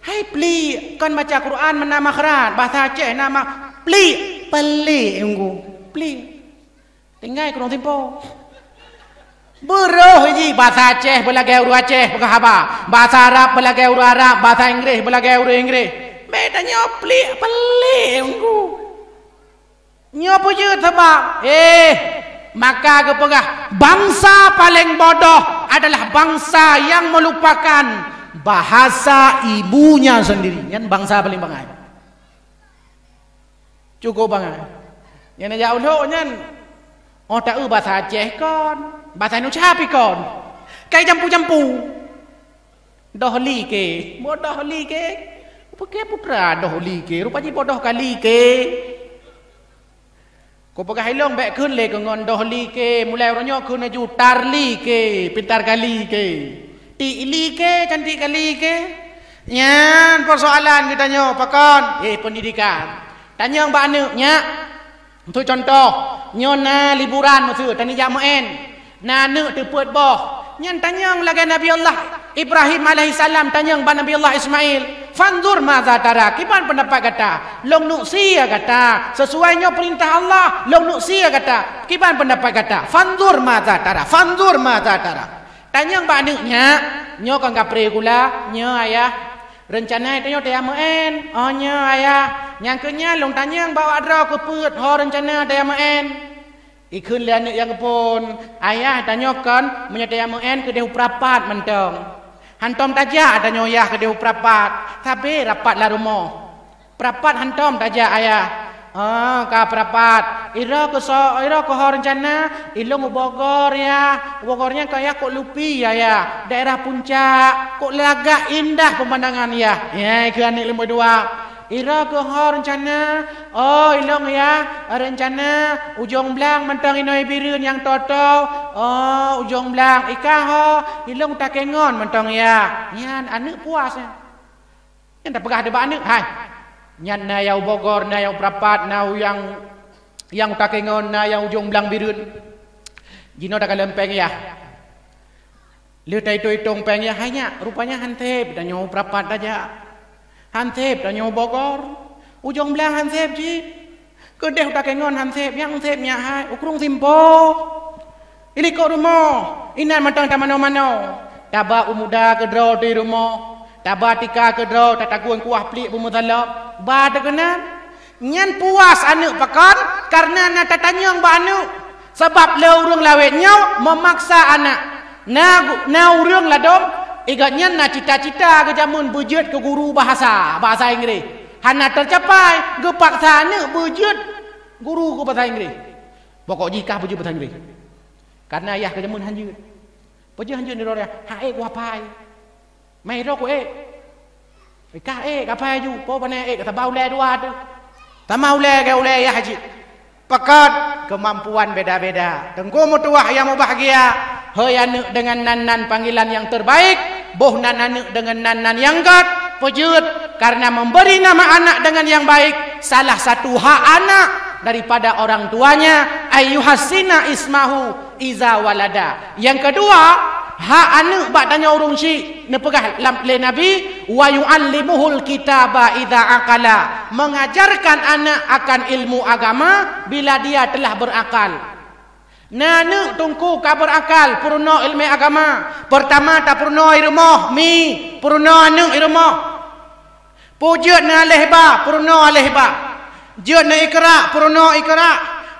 Hai pelik, kan baca Quran mana makrat, bahasa Aceh nama pelik enggu. Pelik. Tinggal kurang tempo. Beruh ji bahasa Aceh belagai urut Aceh berkahaba. Bahasa Arab belagai urut Arab, bahasa Inggeris belagai urut Inggeris. Bedanya pelik enggu. Nyopo je sebab maka kepegah bangsa paling bodoh adalah bangsa yang melupakan bahasa ibunya sendiri. Kan bangsa paling bangai. Cukup bangai. Yang jauh dulu nyan tak bahasa Aceh kon, bahasa Indonesia pi kon. Kai jampu. Dohli ke. Bodohli ke. Pakai putra dohli ke. Rupanya bodoh kali ke. Kau pakai hilong baik kun le kengon dohli ke mulai orangnya kun aju tarli ke pintar kali ke tiili ke cantik kali ke nyan persoalan kita nyo pakon pendidikan tanya mbak anu nya untuk contoh nyo na liburan maksud tani jamaen na anu teput boh nyan tanya lagi Nabi Allah Ibrahim alaihissalam tanya mbak Nabi Allah Ismail fanzur maza tara kipan pendapat kata long nusia kata sesuainya perintah Allah long nusia kata kipan pendapat kata fanzur maza tara tanya mbak anaknya nyo kan kapre kula nyo ayah rencana itu nyo taya maen nyo ayah nyangkenya long tanya bawa adra ke put ho rencana taya maen ikun le anak yang kepun ayah tanyakan menyataya maen ke dehu prapat mentong hantom taja ada nyoyah ke dehu prapat tapi rapat lah rumah prapat hantom taja ayah ka prapat ira ke ho rencana ilung Bogor ya Bogornya kayak kok lupi ya daerah puncak kok lagak indah pemandangan ya ke anik lembu dua ira ke ho rencana ilung ya rencana ujung belang mentang inoi birun yang toto ujung belang ika ho ilung takengon mentang ya nyan anak puas ya yang tak pegah debat anak hai nyan na yau Bogor na yau prapat na yang takengon na yang ujung belang birun jino tak lempeng ya lu tai tu itong peng ya hanya rupanya hantep dan nyau prapat aja hansep dan nyo Bogor ujung belang hansep ji kedeh udah kengon hansep yang hansepnya hai ukrung simpo ini kok rumah inan matang tamano-mano taba umuda kedro di rumah taba tika kedro tataguan kuah pelik bumutalab ba degenan nyan puas anu pakan karena na tatanyong ba anu sebab le urang lawetnya memaksa anak na urang ladom igatnya na cita-cita ke jamun bujut ke guru bahasa Inggeris. Hana tercapai ke paksa anak bujut guru ke bahasa Inggeris. Pokok jika bujut bahasa Inggeris. Karena ayah ke jamun hanjut. Bujut hanjut ni roria. Hae ku apai. Mai ro ku ka apai ju. Po pane kata bau le dua tu. Tamau le ke ule ya haji. Pekat kemampuan beda-beda. Tengku mutuah yang mau bahagia. Hei anak dengan nan-nan panggilan yang terbaik. Boh nan-anak dengan nan-nan yang gat. Pejut. Karena memberi nama anak dengan yang baik. Salah satu hak anak daripada orang tuanya. Ayyuhasina ismahu iza walada. Yang kedua. Hak anak bak tanya urung syik. Nepegah le Nabi. Wa yu'allimuhul kitaba iza akala. Mengajarkan anak akan ilmu agama. Bila dia telah berakal. Nanu tungku ka berakal purno ilmu agama. Pertama tak purno irmoh mi, purno anu irmoh. Pujud na lehba, purno lehba. Jud na ikra, purno ikra.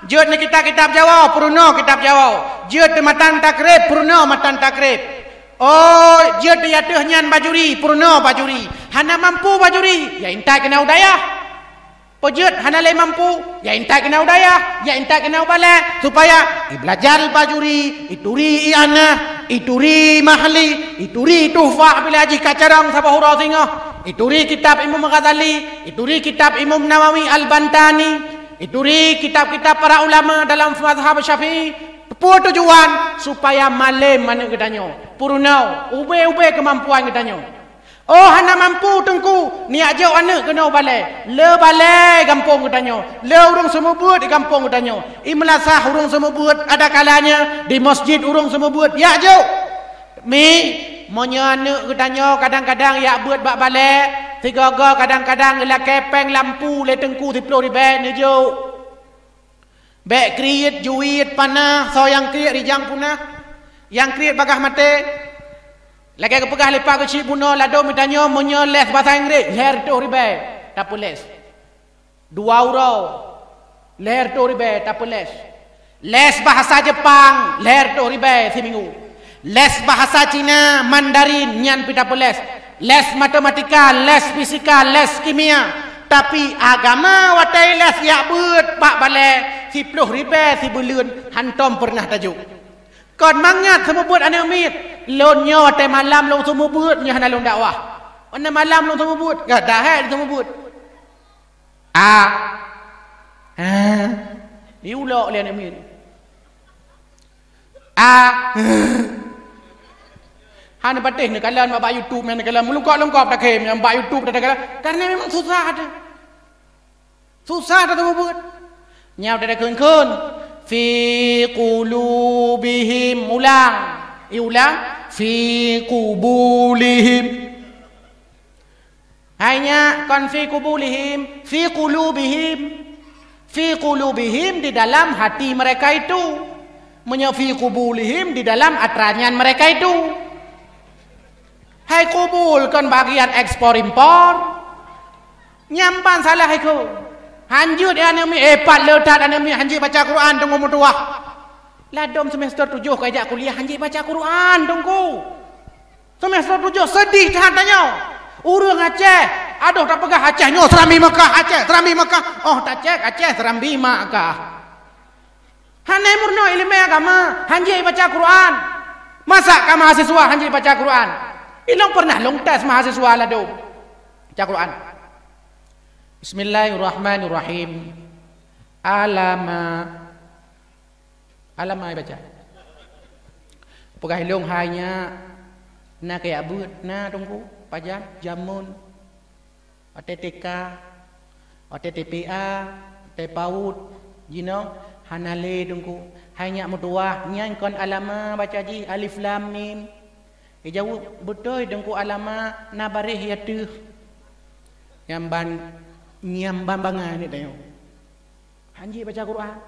Jut ni kitab Jawa, puruna kitab Jawa. Jut ni matan takrib, puruna matan takrib. Oh, jut ni yatuh nyan bajuri, puruna bajuri. Hana mampu bajuri, ya intai kena udayah. Pojut hana le mampu, ya intai kena udayah, ya intai kena ubala supaya belajar bajuri, ituri iana, ituri mahli, ituri tuhfah bila haji kacarang sabahura singa, ituri kitab Imam Ghazali, ituri kitab Imam Nawawi Al-Bantani, ituri kitab-kitab para ulama dalam mazhab Syafi'i. Apa tujuan? Supaya malam mana katanya, purunau, ube kemampuan katanya. Oh, hana mampu tengku, ni aja anak kena balai. Le balai kampung katanya. Le urung semua buat di kampung katanya. Imlasah urung semua buat ada kalanya di masjid urung semua buat. Ya jo. Mi monya anak katanya kadang-kadang ya buat bak balai. Tiga-tiga kadang-kadang la kepeng lampu le tengku 10 ribu ni jo. Bek kriit juit panah so yang kriit rijang punah. Yang kriit bagah mate. Lagi ke pegah lepak ke cik buno lado mitanya monya les bahasa Inggeris leher 2 ribu tak les 2 euro leher 2 ribu tak les bahasa Jepang leher 2 ribu seminggu les bahasa Cina Mandarin nyan pita les matematika les fisika les kimia tapi agama watai les ya beut pak balik 10 ribu si bulan hantom pernah tajuk. Kon mangat semua buat anak mit. Lonyo te malam long semua buat nya hana long dakwah. Ana malam long semua buat. Ga dah semua buat. Diulok le anak mit. Hana patih ni kalan mak YouTube men kalan melungkap-lungkap dak kem yang mak YouTube dak kalan. Karena memang susah ada. Susah dak semua buat. Nyau dak kun. Fi qulubihim ulang fi qubulihim hanya kan fi qubulihim fi qulubihim di dalam hati mereka itu fi qubulihim di dalam atranyan mereka itu. Hai kubul kan bagian ekspor impor nyampan salah itu. Hanjut anami epat letat anami hanjit baca Quran tunggu mutuah. Ladom semester 7 kajak kuliah hanjit baca Quran tunggu. Semester 7 sedih tanya. Urang Aceh, aduh tak pegah Aceh nyo Serambi Mekah Aceh, Serambi Mekah. Oh tak cek Aceh Serambi Mekah. Hanai murno ilmu agama, hanjit baca Quran. Masa ka mahasiswa hanjit baca Quran? Ilong pernah long tes mahasiswa ladom. Baca Quran. Bismillahirrahmanirrahim. Alama baca. Pegah hilung hanya na kayak but na tunggu pajan jamun OTTK OTTPA tepaut jino hanale tunggu hanya mutuah nyan kon alama baca ji alif lam mim jauh betul tunggu alama na barih yatuh nyamban bangan ni tanya. Hanji baca Quran.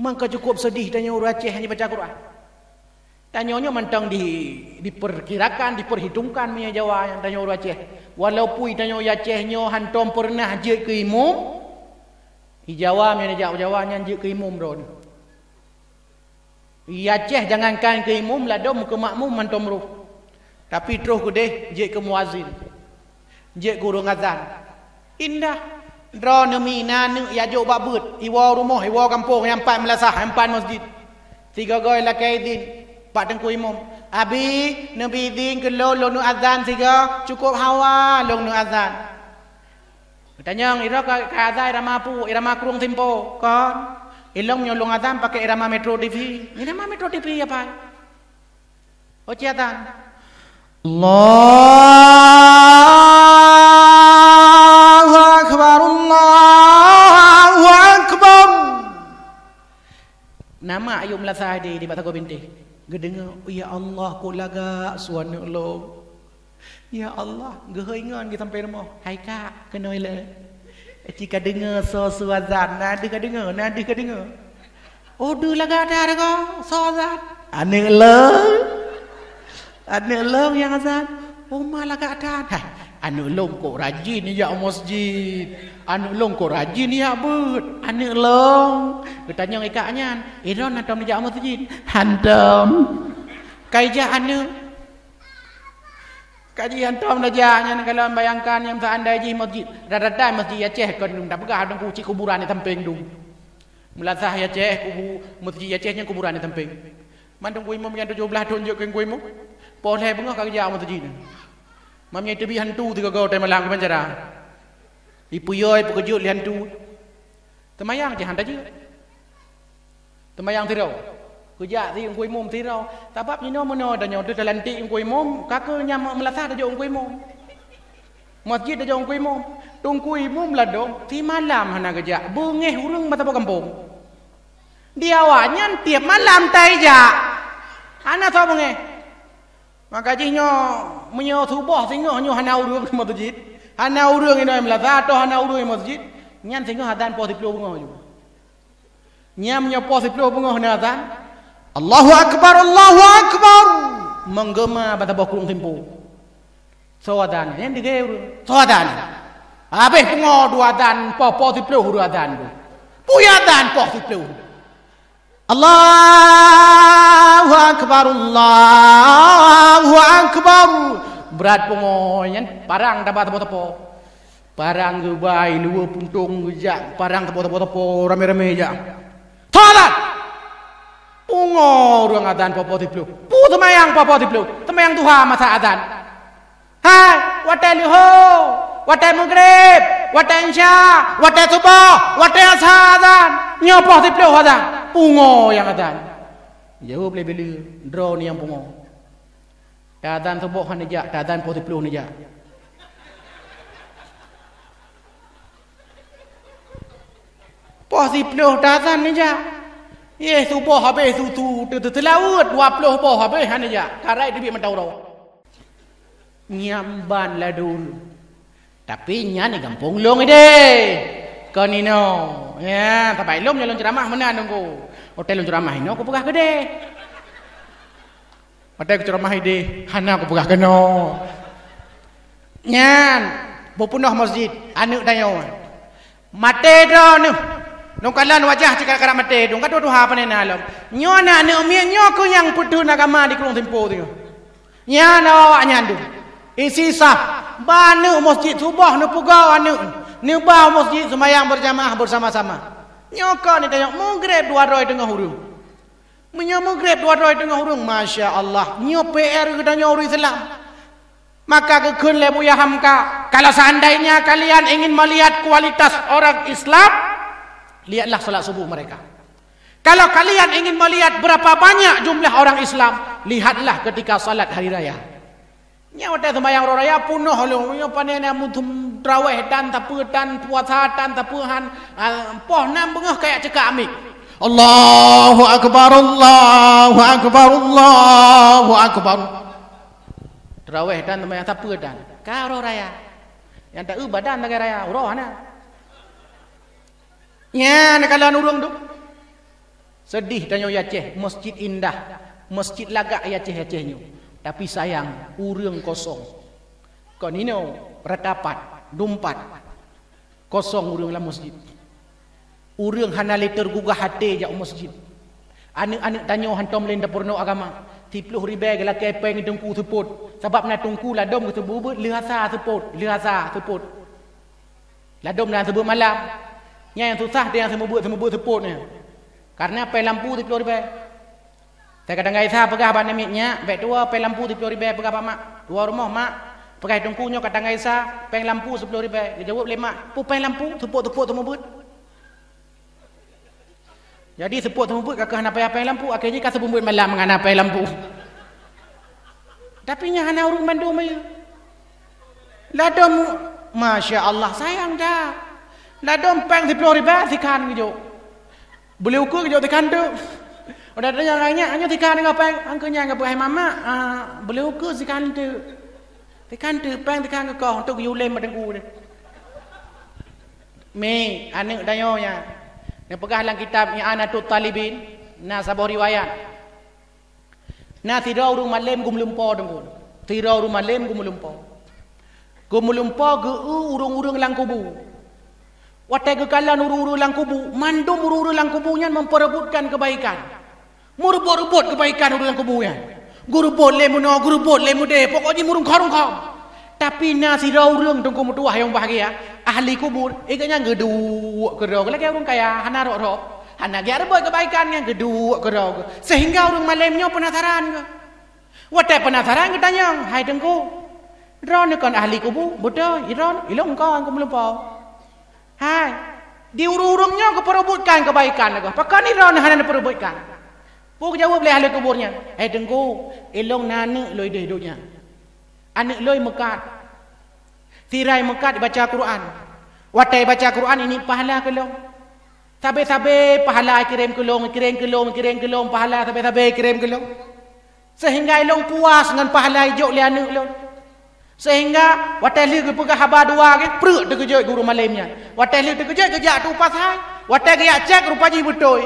Mangka cukup sedih tanya orang Aceh hanji baca Quran. Tanyanya mentang diperkirakan, diperhitungkan punya Jawa yang tanya orang Aceh. Walaupun tanya Aceh nyo hantom pernah je ke imum. Di Jawa punya Jawa je ke imum ron. Aceh jangankan ke imum lah dom ke makmum hantom ruh. Tapi terus kedeh je ke muazin. Je guru ngazan. Indah dro nemi nanu ya jo babut iwa rumah iwa kampung yang 4 melasah 4 masjid 3 goy lakai din pak tengku imam abi nabi din ke lo nu azan 3 cukup hawa long nu azan tanya ira ka azan irama pu irama kurung tempo kon ilong nyolong azan pakai irama Metro TV irama Metro TV apa ociatan Allahu Akbar. Nama ayum lasah di Batago Binti. Gedengar, ya Allah ku laga suana lo. Ya Allah, geheingan kita sampai rumah. Hai kak, kenoi le. Jika dengar so azan, nadi ka dengar. Oh, du laga ada ko so azan. Ane lo yang azan. Oh malah keadaan. Anu long kok rajin ni ya masjid. Anu long kok rajin ni ya but. Anu long. Bertanya ikaknya. Iron antum ni ya masjid. Hantam. Kaijah anu. Kajian antum najanya kalau bayangkan yang seandai ji masjid. Rada-rada masjid Aceh kan tak pegah dong kuci kuburan di tempeng dong. Melasah Aceh kubu masjid Acehnya kuburan di tempeng. Mandung kuih mom yang 17 tunjuk ke kuih mom. Boleh bengah kerja masjid. Mamnya tebi hantu tiga kau tema lang penjara. Ipu yoy pekejut li hantu. Temayang je hantar je. Temayang tirau. Kerja ti kuih mom tirau. Sebab ni no mono dah nyaw tu talantik kuih mom, kakaknya melasah dah jauh kuih mom. Masjid dah jauh kuih mom. Tung kuih mom lah dong. Ti malam hana kerja. Bengeh urang mata kampung. Dia awaknya tiap malam taija. Hana tahu bengeh. Maka jinyo menyo subuh singo nyo hana urang ke masjid. Hana urang ino melasah atau hana urang masjid. Nyan singo hadan po 10 bunga juga. Nyam nyo po 10 bunga hana hadan. Allahu akbar, Allahu akbar. Menggema bata bokulung tempo. Sawadan yang digeu. Sawadan. Habis bunga dua dan po 10 huru adan. Puya dan po 10. Allahu akbar, Allahu akbar. Berat pengoyan parang dapat tepo-tepo. Parang gebai luar puntung gejak, parang tepo-tepo rame-rame ja. Salat. Pungo ruang adan popo tiplu. Pu temayang popo tiplu. Temayang Tuhan masa adan. Hai, watai liho, watai maghrib, watai isya, watai subuh, watai asar adan. Nyopoh tiplu adan. Pungo yang adan. Jauh beli-beli drone yang pungo. Adan subuh han aja, adan poh tiplu aja. Poh tiplu adan aja. Ye subuh habis tu terlaut 20 poh habis han aja. Karai dia mentau ro. Nyamban lah dulu. Tapi nya ni kampung long ide. Kau ni no. Ya, tapi lom nyalon ceramah mana nunggu. Hotel lom ceramah ini aku pegah gede. Hotel ceramah ide, hana aku pegah keno. Nyan, bopunah masjid, anu dayo. Mate do nu. Nung kalan wajah cakap karam mate, dong kado tuha apa nena lom. Nyo na anu mie nyo ko yang putu nagama di Kulong Tempo tu. Nya na awak nyandu. Isi sah, banu masjid subuh nu pugau anu. Nu bah masjid semayang berjamaah bersama-sama. Nyoka ni tanya maghrib 200 tengah hurung. Menyo maghrib 200 tengah hurung, masya-Allah. Nyo PR ke tanya orang Islam. Maka kekun le Buya Hamka, kalau seandainya kalian ingin melihat kualitas orang Islam, lihatlah salat subuh mereka. Kalau kalian ingin melihat berapa banyak jumlah orang Islam, lihatlah ketika salat hari raya. Nya wata sembahyang raya punuh lu, nya panena mutum traweh dan tapetan puasa dan tapehan poh nam bengah kayak cekak amik. Allahu akbar, Allahu akbar, Allahu akbar. Traweh dan sembahyang tapetan. Karo raya. Yang tak badan tak raya, urang ana. Nya kalau urang tu sedih tanya Aceh, masjid indah, masjid lagak Aceh-Acehnya. Tapi sayang, urang kosong. Kon ini ratapat, dumpat. Kosong urang lah masjid. Urang hana liter gugah hati jak masjid. Anak-anak tanya hantam lain dapurno agama. 30 ribu gala kepeng dengku seput. Sebab na tungku lah dom ke sebut lihasa seput, lihasa seput. Lah dom dan sebut malam. Nya yang susah dia yang semebut seput ni. Karena pe lampu 30 ribu. Saya kadang gaisa pegah ban nemiknya, bek tua pe lampu 10 ribu pegah pak mak. Tua rumah mak, pegah tungkunya kadang gaisa, peng lampu 10 ribu. Dia jawab lemak, pu peng lampu, tepuk-tepuk temebut. Jadi sepuk temebut kakak hana payah peng lampu, akhirnya kasa bumbut malam ngana peng lampu. Tapi nya hana urung bandung aja. Ladom, masya-Allah sayang dah. Ladom peng 10 ribu sikan gitu. Boleh ukur gitu sikan tu. Udah ada yang lainnya, hanya tikan dengan peng, angkanya dengan buah mama, boleh ukur tikan tu, peng tikan ke kau untuk yulem madengku ni. Me, anak dayo ya, yang pegah dalam kitab yang Anatut Talibin, na sabah riwayat, na tirau rumah lem gum lumpo dengku, tirau rumah lem gum lumpo. Gemulumpa ge urung-urung lang kubu. Watai ge kalan urung-urung lang kubu, mandum urung-urung lang kubunya memperebutkan kebaikan. Merebut-rebut kebaikan urung lang kubunya. Guru boleh muno, guru boleh mude, pokoknya murung karung-karung. Tapi nasi urung tunggu mutuah yang bahagia, ahli kubur, ikatnya geduk kerok lagi urung kaya hana rok-rok. Hana dia buat kebaikan yang geduk kerok. Sehingga urung malamnya penasaran ke. Watai penasaran ke tanya, hai tengku. Ron ni kan ahli kubu, betul, Iron, ilong kau aku melupa. Hai, di urung-urungnya aku perebutkan kebaikan aku. Pakai ni Ron hana perebutkan. Puk jawab oleh ahli kuburnya, hai tengku, ilong nane loi hidupnya. Anak loi mekat. Tirai mekat baca Quran. Watai baca Quran ini pahala kelong. Sabe-sabe pahala kirim kelong, pahala sabe-sabe kirim kelong. Sehingga ilong puas dengan pahala hijau le anak ilong. Sehingga watai li pegah haba dua ke perut terkejut guru malamnya. Watai li terkejut kejak tu pasal. Watai kejak cek rupanya betul.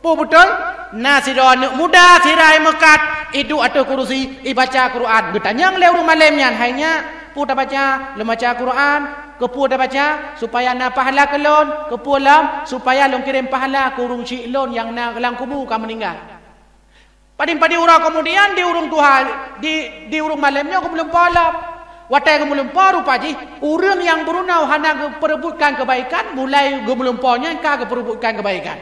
Betul? Nasiron muda sirai mekat itu atau kursi ibaca Quran. Bertanya le guru malamnya hanya puta baca baca Quran, kepu dah baca supaya na pahala kelon, kepu lam supaya long kirim pahala kurung cik lon yang na kelang kubu kamu meninggal. Padi urang kemudian di urung Tuhan di urung malamnya aku belum palap. Watai aku belum paru paji, urang yang berunau hana perebutkan kebaikan, mulai aku belum punya ka perebutkan kebaikan.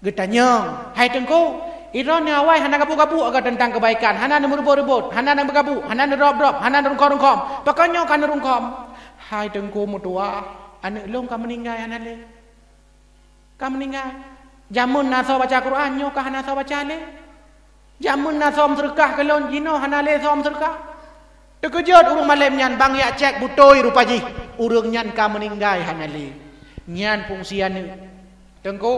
Getanya, hai tengku, Iron ni awai hana gabu-gabu agak tentang kebaikan, hana nak merebut-rebut, hana nak bergabu, hana nak drop-drop, hana nak rungkom-rungkom. Pakanya kan rungkom. Hai tengku mutua, anak long kamu meninggal hana le. Kamu meninggal. Jamun naso baca Quran nyo ka hana so baca le. Jamun naso sedekah kelon jino hana le so sedekah. Terkejut urung malam nyan bang ya cek butoi rupaji. Urung nyan ka meninggal hana le. Nyan fungsian ni. Tengku,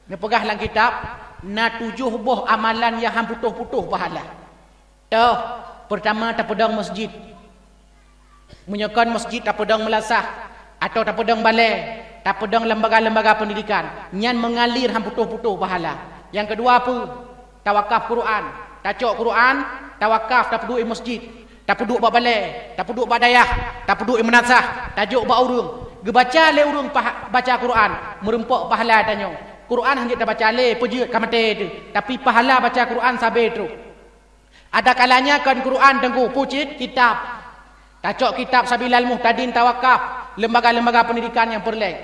ni pegah lang kitab. Na 7 buah amalan yang putuh-putuh pahala. Tuh, pertama tak pedang masjid. Menyekan masjid tak pedang melasah atau tak pedang balai, tak pedang lembaga-lembaga pendidikan. Nyan mengalir putuh-putuh pahala. Yang kedua apa? Tawakaf Quran. Tacok Quran, tawakaf tak peduk masjid, tak peduk bak balai, tak peduk bak dayah, tak peduk menasah, tajuk bak urung. Gebaca le urung baca Quran, merempok pahala tanya. Quran hanya tak baca le pejut kamate tu. Tapi pahala baca Quran sabe tu. Ada kalanya kan Quran tengku pucit kitab. Tacok kitab Sabilal Muhtadin tawakaf, lembaga-lembaga pendidikan yang perlek.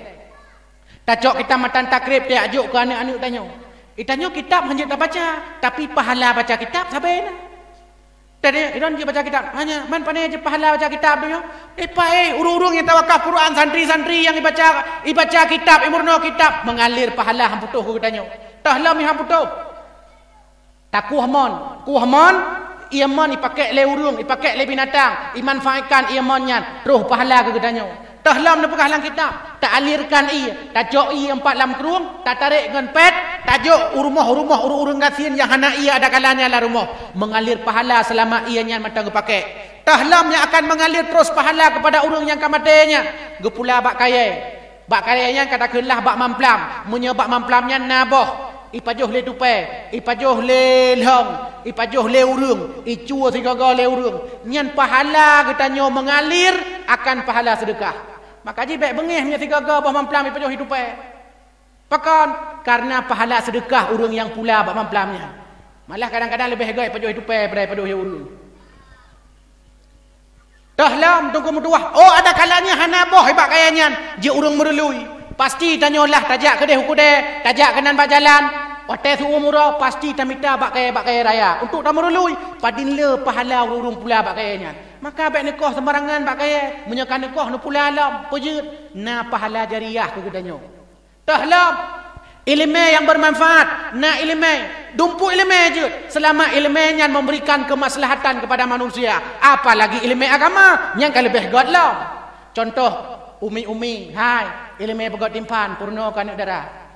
Tacok kitab matan takrib dia ajuk ke anak-anak tanya. Tanya kitab hanya tak baca, tapi pahala baca kitab sabe na. Tadi iron dia baca kitab, hanya man pandai aja pahala baca kitab tu yo. Urung-urung yang tawakaf Quran, santri-santri yang ibaca kitab, imurno kitab mengalir pahala hang putuh ku tanya. Tahlah mi hang putuh. Taku hamon, iaman dipakai le urung, dipakai le binatang, dimanfaatkan iamannya, terus pahala ku tanya. Tahlam nak pegah lang kitab, tak alirkan tajuk 4 lam kerung, tak tarik dengan pet, tajuk rumah-rumah urung-urung gasin yang hana ada kalanya lah rumah, mengalir pahala selama ianya mata gu pakai. Tahlam yang akan mengalir terus pahala kepada urung yang kamatenya. Gu pula bak kayanya katakanlah bak mamplam, munyo bak mamplamnya naboh. Ipajuh le tupai, ipajuh le long, ipajuh le urung, icua sigaga le urung. Nyan pahala katanya mengalir akan pahala sedekah. Maka ji baik bengih punya sigaga bah mamplam ipajuh tupai. Pakan karena pahala sedekah urung yang pula bak mamplamnya. Malah kadang-kadang lebih gay ipajuh tupai daripada ipajuh urung. Dahlam tunggu mutuah. Oh ada kalanya hana boh ibak kayanyan, je urung merelui. Pasti tanyalah tajak kedai hukudai, tajak kenan bak jalan. Watai suruh murah pasti tamita bak kaya raya. Untuk tak merului, padinle pahala urung pula bak kayanya. Maka baik nekoh sembarangan bak kaya, menyakan nekoh nu pula alam, pejut na pahala jariah ke katanya. Tahlam ilmu yang bermanfaat, na ilmu, dumpu ilmu je. Selama ilmunya memberikan kemaslahatan kepada manusia, apalagi ilmu agama yang lebih godlam. Contoh umi-umi, hai ilmu pegot timpan purno kan darah.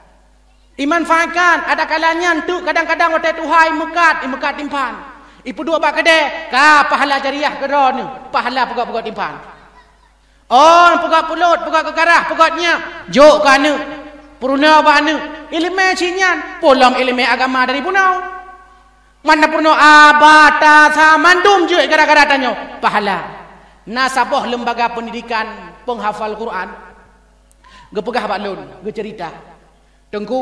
Dimanfaatkan ada kalanya tu kadang-kadang waktu tuhai mekat timpan. Ipu dua bak kedai ka pahala jariah keron pahala pegot timpan. Oh pegot pulut, pegot kegarah, pegotnya jok kana purno bana. Ilmu cinyan polam ilmu agama dari punau. Mana purno abata samandum je gara-gara tanya pahala. nasabah lembaga pendidikan penghafal Quran. Gepegah baklun, ge cerita. Tengku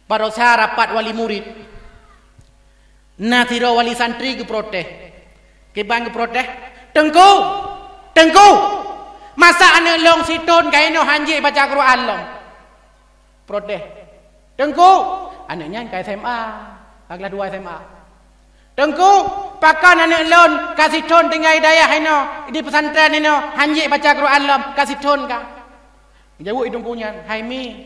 pada usaha rapat wali murid. Natira wali santri ge protes. Kebang ge protes. Tengku. Masa anak long situn kaino hanji baca Quran long. Protes. Tengku, anaknya ke SMA, kelas 2 SMA. Tengku, pakan anak lon kasih tun tinggal hidayah ino di pesantren ino hanji baca Quran long kasih tun ka. Jauh hidung punya, hai mi.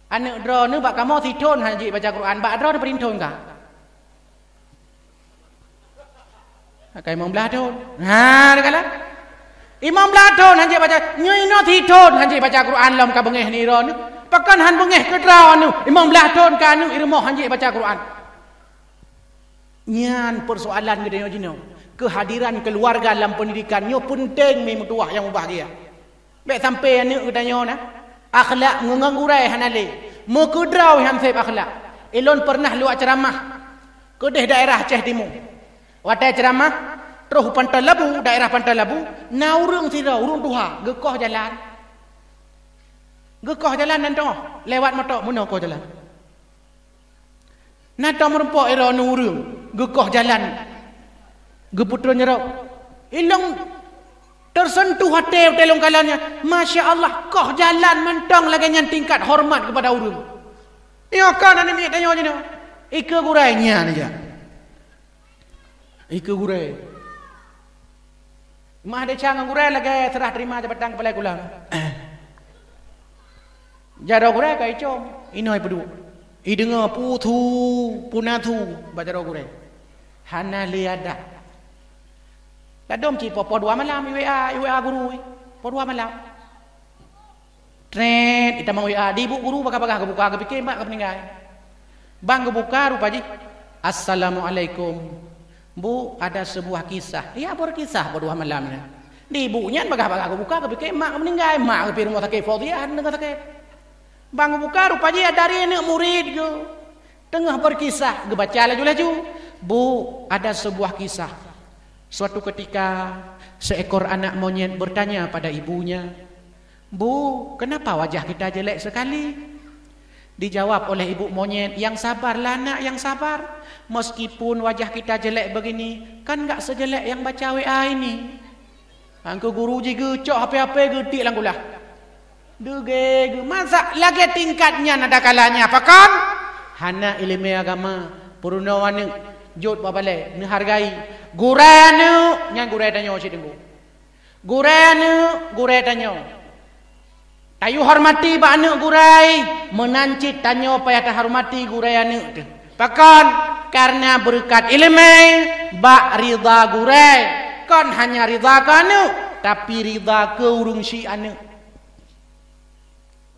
Anak dro nu bak kamu situn hanji baca Quran, bak dro perintun ka. Kai Imam Bladon. Ha dekala. Imam Bladon hanji baca nyoino situn hanji baca Quran long ka bengeh ni ron. Pakan han bengeh ke draw anu Imam Bladon ka anu irmo hanji baca Quran. Nyan persoalan gede yo jino. Kehadiran keluarga dalam pendidikan nyo penting mi mutuah yang bahagia. Bek sampai anu udanyo na. Akhlak nganggurai hanale. Mo ke draw han sep akhlak. Elon pernah lu ceramah ke daerah Aceh Timur. Watai ceramah terus Pantai Labu, daerah Pantai Labu, na urang sira, urang duha, gekoh jalan. Gekoh jalan nanti lewat motor mun gekoh jalan. Nata merempok era nu urang, gekoh jalan. Geputra nyerok. Ilong tersentuh hati telung kalannya. Masya-Allah, koh jalan mentong lagi nyan tingkat hormat kepada urang. Iyo kan ane mi tanya je. Ike gurainya aja. Ike gurai. Mah ada cangang gurai lagi serah terima jabatan kepala kulang. Jaro gurai kai com. Ini ai pedu. I dengar putu punatu bajaro gurai. Hana liada. Kadom ci po dua malam WA guru. Po dua malam. Tret kita mau WA di ibu guru bakal buka ke pikir mak ke peninggal. Bang kebuka rupaji. Assalamualaikum. Bu, ada sebuah kisah. Ya, berkisah pada malam ni. Di ibunya bagah aku buka ke pikir mak meninggal, mak ke rumah sakit Fauziah dengan sakit. Bang buka rupanya dari anak murid ke. Tengah berkisah, ge baca laju-laju. Bu, ada sebuah kisah. Suatu ketika seekor anak monyet bertanya pada ibunya, "Bu, kenapa wajah kita jelek sekali?" Dijawab oleh ibu monyet, "Yang sabarlah nak, yang sabar. Meskipun wajah kita jelek begini, kan enggak sejelek yang baca WA ini." Angku guruji gecok HP-HP getik langkulah. Dege, masa lagi tingkatnya nada kalanya apa kan? Hana ilmu agama, purunawan jod babale, ni hargai. Guranu, nyan gurai tanyo si tenggu. Guranu, gurai tanyo. Tayu hormati ba anak gurai, menancit tanyo payah ta hormati gurai anak tu. Pakan karena berkat ilmu ba ridha gurai, kan hanya ridha kanu, tapi ridha ke urung si anak.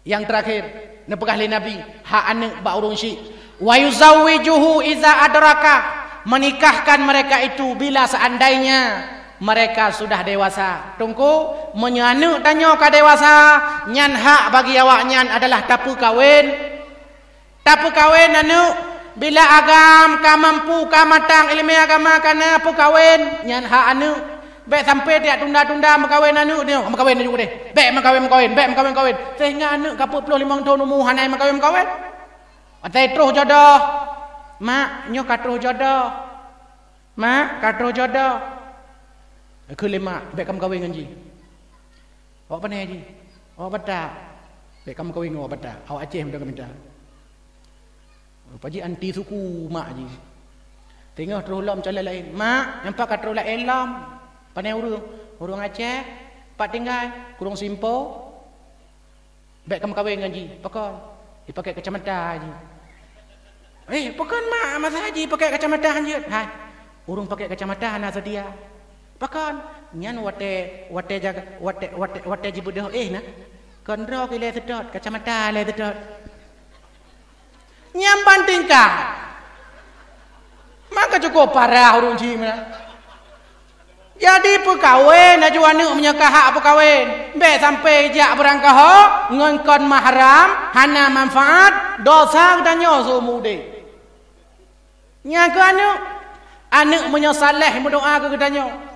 Yang terakhir, nepegah li Nabi, hak anak ba urung si. Wa yuzawwijuhu iza adraka, menikahkan mereka itu bila seandainya mereka sudah dewasa. Tunggu menyanu tanyo ka dewasa, nyan hak bagi awak nyan adalah tapu kawin. Tapu kawin anu bila agam ka mampu ka matang ilmu agama kana pu kawin, nyan hak anu. Baik sampai dia tunda-tunda makawin anu dia, makawin juga deh. Baik makawin. Sehingga anu ka 45 tahun umur hanai makawin. Atai terus jodoh. Mak nyo ka terus jodoh. Mak ka terus jodoh. Kelima, baik kamu kawin dengan ji. Awak pandai ji. Awak betul. Baik kamu kawin awak betul. Awak Aceh minta minta. Paji anti suku mak ji. Tengok terus lam cara lain. Mak, nampak kat terus lain lam. Pandai urang Aceh. Pak tinggal kurang simpo. Baik kamu kawin dengan ji. Pakon. Dipakai kacamata ji. Pakon mak masa haji pakai kacamata ji. Hai. Urang pakai kacamata nak sedia. Pakan nyan wate jaga wate jibudah na kondro ke le sedot kacamata le sedot nyampan tingkah maka cukup parah urung cima jadi pekawin aju anu menyekah hak pekawin be sampai jak berangkah ho ngongkon mahram hana manfaat dosa danyo sumude nyaga anu menyaleh berdoa ke danyo.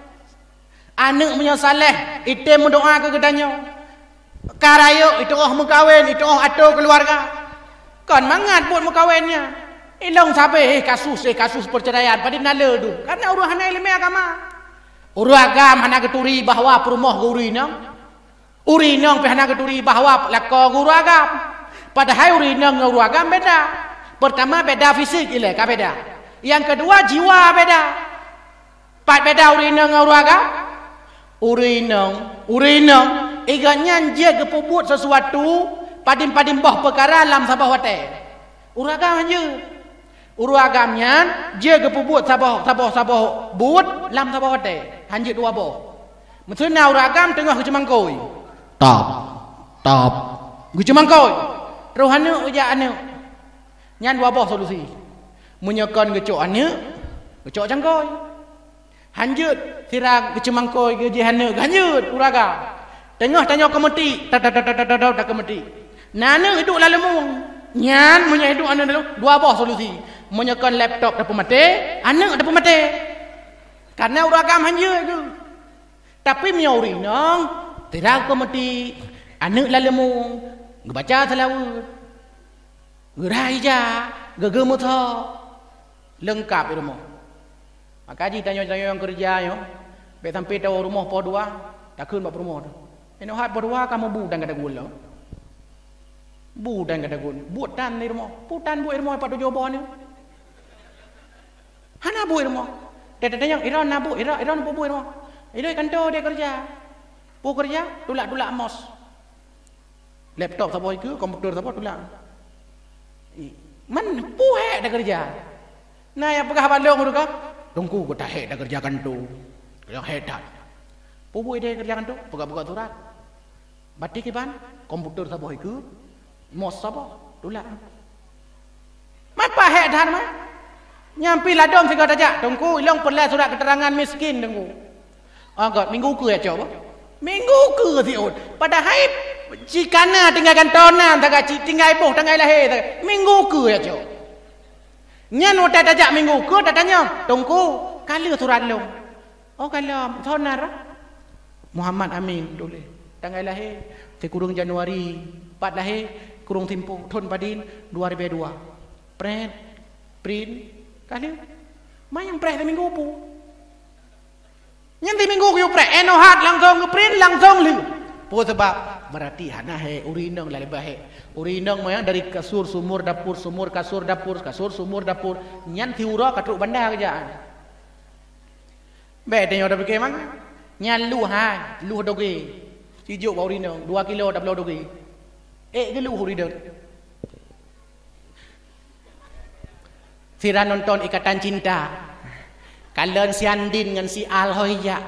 Anak punya saleh, item mendoa ke gedanya. Karaya itu mengkawin, itu atur keluarga. Kan mangat buat mengkawinnya. Ilong sampai kasus perceraian pada nala tu. Karena urusan ilmu agama. Uruh agama hana keturi bahawa perumah urinang. Urinang pe hana keturi bahawa lako guru agama. Padahal urinang dengan uruh agama beda. Pertama beda fisik ile ka beda. Yang kedua jiwa beda. Beda urinang dengan uruh agama. Urinang iganya dia kepubut sesuatu padim bah perkara lam sabah wate. Uragam je. Uragamnya dia kepubut sabah but lam sabah wate. Hanjit dua boh. Maksudnya uragam tengah kecemangkoi. Top. Kecemangkoi. Rohana uja ane. Nyan dua boh solusi. Menyekan kecok ane, kecok cangkoi. Hanjut sirang kecemangkoi ke jihana hanjut uraga tengah tanya komiti tak komiti nana hidup lalu mung nyan punya hidup anu dulu dua boh solusi menyekan laptop dapat mati anak dapat mati karena uraga hanjut tu tapi miauri nang sirang komiti anak lalu mung baca selawat gerai ja gegemuto lengkap itu mo. Maka ji tanya yang kerja yo, be sampai tahu rumah po dua, tak kun bap rumah tu. Eno hat po dua kamu budan kada gula. Budan kada gula. Budan ni rumah. Budan buat rumah pada jobo ni. Hana buat rumah. Dia tanya Iran nabu, Iran po buat rumah. Itu kantor dia kerja. Po kerja, tulak mos. Laptop sabo iku, komputer sabo tulak. Man po dia kerja. Nah yang pegah balong tu kau. Tunggu kita dah kerjakan tu. Kerja hedat. Pubu dia kerjakan tu, buka surat. Batik iban, komputer sabah itu, mos sabah, tulak. Mapa hedat mah? Nyampi ladom sehingga tajak. Tunggu ilang perlah surat keterangan miskin tunggu. Agak minggu ke ya coba. Minggu ke siut. Padahal cikana tinggalkan tonan, tak tinggal ibuh, tinggal lahir. Minggu ke ya coba. Nyan udah tajak minggu ke tanya tunggu kali surat long. Oh kalau sonar Muhammad Amin dulu tanggal lahir kurung Januari 4 lahir kurung Timpo Thon Padin 2002 print kali mayang print minggu pu nyan minggu ku print enohat langsung ke print langsung lu pu sebab berarti hana he urinang la lebah he urinang moyang dari kasur sumur dapur sumur kasur dapur kasur sumur dapur nyan tiura katruk bandar kerjaan be tanya dah fikir mang nyan lu doge cijuk bau urinang 2 kilo dah belau doge ke lu urinang Fira nonton Ikatan Cinta kalian si Andin dengan si Al Hoya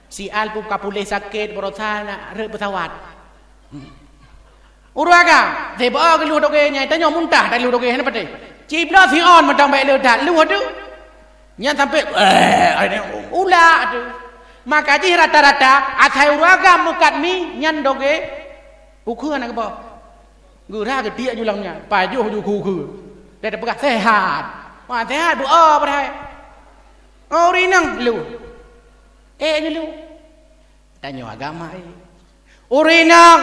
si Al pun kapulih sakit berusaha nak rek pesawat Uraga, sebab ke lu doge nyai tanya muntah dari lu doge hena pate. Cipla si on macam baik lu dah lu tu. Nya sampai ulah tu. Maka ji rata-rata atai uraga mukat mi nyan doge ukur nak apa? Gura ke dia julangnya, pajuh ju ku. Dia pegah sehat. Wah sehat doa pada. Oh rinang lu. Lu. Tanya agama Urinang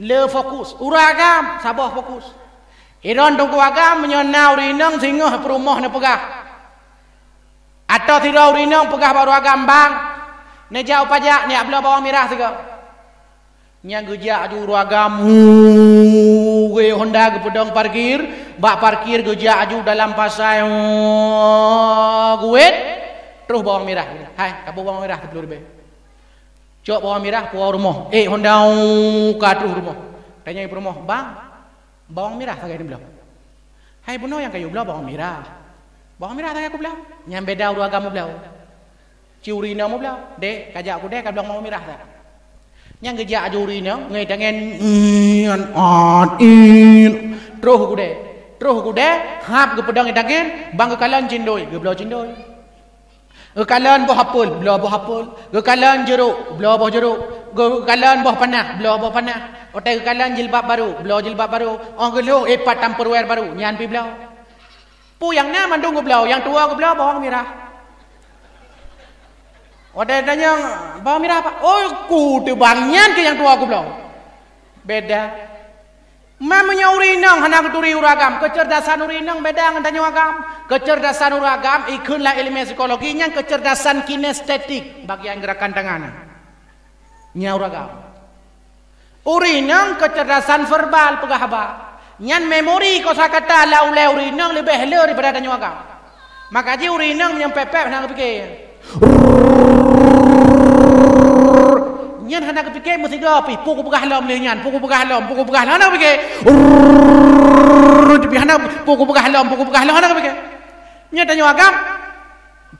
le fokus uragam sabah fokus iron tunggu agam menyonau rinang sehingga perumah na pegah atau tidak rinang pegah baru agam bang ne jauh pajak ni abla bawang merah juga nyang gejak aju uragam we Honda ke pedang parkir bak parkir gejak aju dalam pasai guet terus bawang merah hai kapu bawang merah 10,000 cok bawang merah puau rumah. Honda katuh rumah. Tanya ibu rumah, bang, bawang merah tak ada belah. Hai buno yang kayu belah bawang merah. Bawang merah tak aku belah. Yang beda urut agama belah. Ciuri nama belah. Dek, kajak aku dek, bilang bawang merah tak. Yang gejak ciuri nama, ngai tangan terus aku dek, hap ke pedang tangan, bang ke kalan cindoi, ke belah cindoi. Kekalan buah apel, belah buah apel. Kekalan jeruk, belah buah jeruk. Kekalan buah panah, belah buah panah. Otak kekalan jilbab baru, belah jilbab baru. Orang gelo epat tupperware baru, nyan pi belah. Pu yang na mandung ke belah, yang tua ke belah bawang merah. Ada tanya bawang merah apa? Oh, ku tu bangnya ke yang tua aku belum. Beda. Mamanya urinang hana keturi uragam, kecerdasan urinang beda dengan tanya agam. Kecerdasan uragam ikunlah ilmu psikologinya kecerdasan kinestetik bagian gerakan tangan. Nya uragam. Urinang kecerdasan verbal pegahaba. Nyan memori kosakata la ule urinang lebih hela daripada tanya agam. Maka je urinang yang pepep hana fikir. Nyan hana kepikir mesti dia api pukul pegah lam le nyan pukul pegah lam hana kepikir tapi hana pukul pegah lam hana kepikir nya tanya agam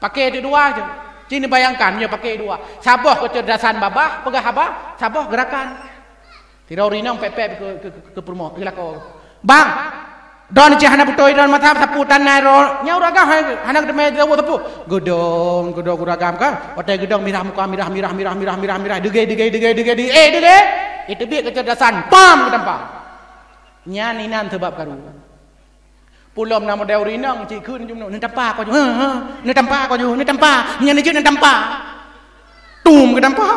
pakai dua aja sini bayangkan nya pakai dua sabah kecerdasan babah pegah abah sabah gerakan tidak urinang pepep ke permo ilako bang don je hana putoi don mata sapu tanai ro nya uraga hana kedeme dawo sapu gedong uragam ka otai gedong mirah muka mirah dege itu dia kecerdasan pam ketempa nya ninan sebab karu pulom nama da urinang ci kun jumno ni tempa ko ju nya ni je ni tempa tum ketempa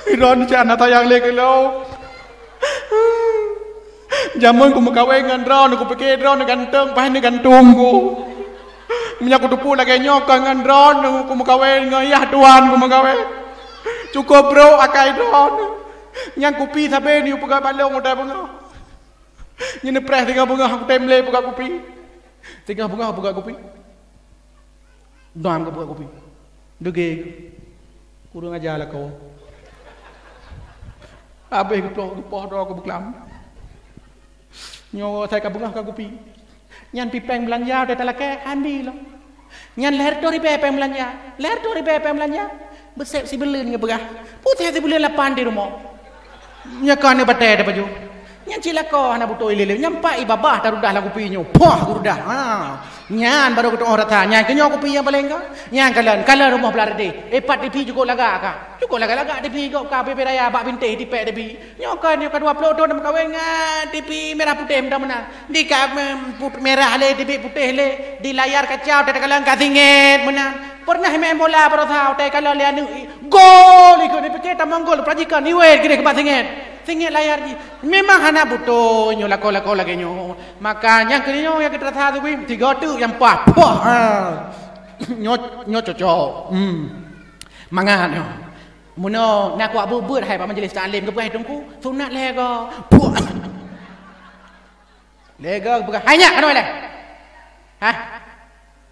iron jana tayang le kelo Jaman ku mengkawin dengan drone, aku pikir drone ganteng, pas ni gantung ku. Minyak ku tupu lagi nyokong dengan drone, aku mengkawin dengan ayah tuan ku mengkawin. Cukup bro, akai drone. Yang kupi sampai ni pegang balong udah bunga. Ni press tiga bunga, aku temle pegang kupi. Tiga bunga pegang kupi. Dam ku pegang kupi. Dege, kurang ajar lah kau. Habis ku poh aku berkelam. Nyo saya kabungah ka gupi. Nyan pipeng belanja de talake ambil. Nyan leher tori pepeng belanja. Besep si belin ngebegah. Putih si belin lapan di rumah. Nyakan ne bate de baju. Nyan cilako hana buto ilele nyampai babah tarudah la gupi nyo. Poh gurudah. Nyan baru ketu orang tanya nyan kenyo gupi yang paling ka. Nyan kalan rumah belar de. Epat dipi cukup laga ka. Cukup laga dipi kau ka bebe raya bak binteh dipek dipi. Nyokan ni ka 20 tahun kawin ngan dipi merah putih mudah menang. Di ka merah le dipi putih le di layar kacau tak kalang ka singit menang. Pernah main bola pada tahu tak kalau lihat gol ikut dipikir tamang gol prajikan niwet gede ke singit. Singit layar ji. Memang hana butuh nyo lako lagi nyo. Makanya kenyo yang kita tahu tu 3 tu yang pah. Nyo cocok. Mangan nyo. Muno nak kuat bubur hai pak majlis taklim ke bukan tungku sunat lega. Lega bukan. Hai nyak kan le. Hah?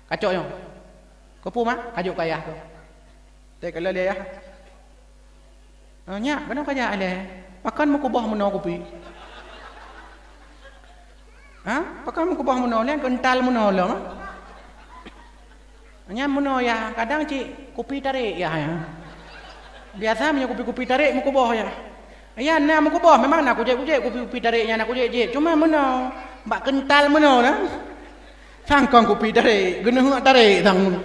Kacok nyo. Kepu mak kajuk kayah tu. Tak kalau dia ya. Nyak kenapa kaya le? Pakan mu kubah muno kopi. Ha? Pakan mu kubah muno le kental muno lo. Nyak muno ya kadang cik kopi tarik ya. Biasa punya kopi-kopi tarik muka bawah ya. Ya nak muka bawah memang nak kujek-kujek kopi-kopi tariknya nak kujek-kujek. Cuma mana bak kental mana lah. Sangkang kopi tarik, gena tarik sang.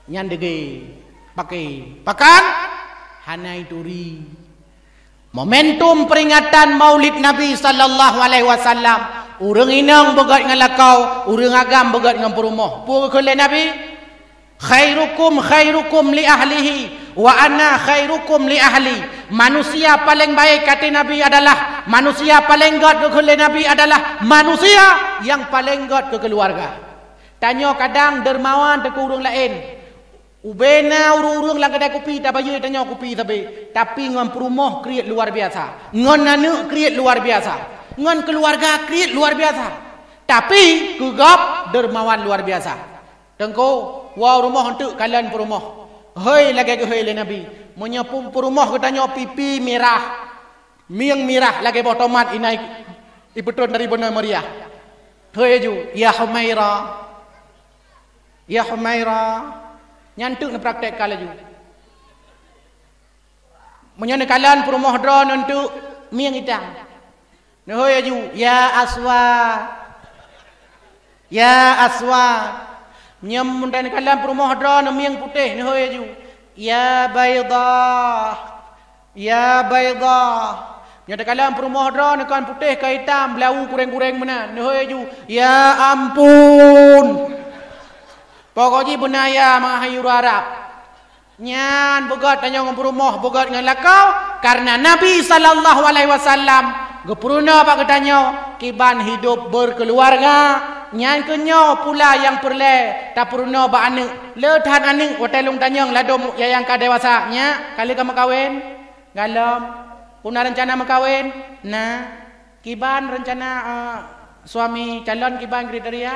Nyan dege pakai pakan hanai turi. Momentum peringatan Maulid Nabi sallallahu alaihi wasallam. Urang inang begat dengan lakau, urang agam begat dengan perumah. Pur kele Nabi khairukum li ahlihi wa ana khairukum li ahli. Manusia paling baik kata Nabi adalah manusia paling god ke Nabi adalah manusia yang paling god ke keluarga. Tanya kadang dermawan ke urang lain. Ubena urung-urung lang kedai kopi tak bayu tanya kopi tapi ngan perumah create luar biasa. Ngan anak create luar biasa. Ngan keluarga create luar biasa. Tapi kegap dermawan luar biasa. Tengko wow rumah untuk kalian perumah. Hei lagi ke hei le Nabi. Menyapum perumah ke tanya pipi merah. Miang merah lagi bawa tomat inai ipetun dari Bunda Maria. Hei ju ya Humaira. Ya Humaira. Nyantuk na praktek kala ju. Menyana kalian perumah drone untuk miang hitam. Nah hei ju ya Aswad. Ya Aswad. Nyamundan kalian perumah drone miang putih nah hei ju ya Baydah. Ya Baydah. Nyata kalian perumah drone kan putih ke hitam belau kureng-kureng mana nah hei ju ya ampun. Pokoknya bunaya mahayur Arab. Nyan bogat tanya ngom rumah bogat ngan lakau karena Nabi sallallahu alaihi wasallam gepuruna pak ketanyo kiban hidup berkeluarga. Nyan kenyo pula yang perle tak puruna ba anak le tahan anak hotelung tanyang ladom yang ka dewasa nya kali ka makawin galam puna rencana makawin nah kiban rencana suami calon kiban kriteria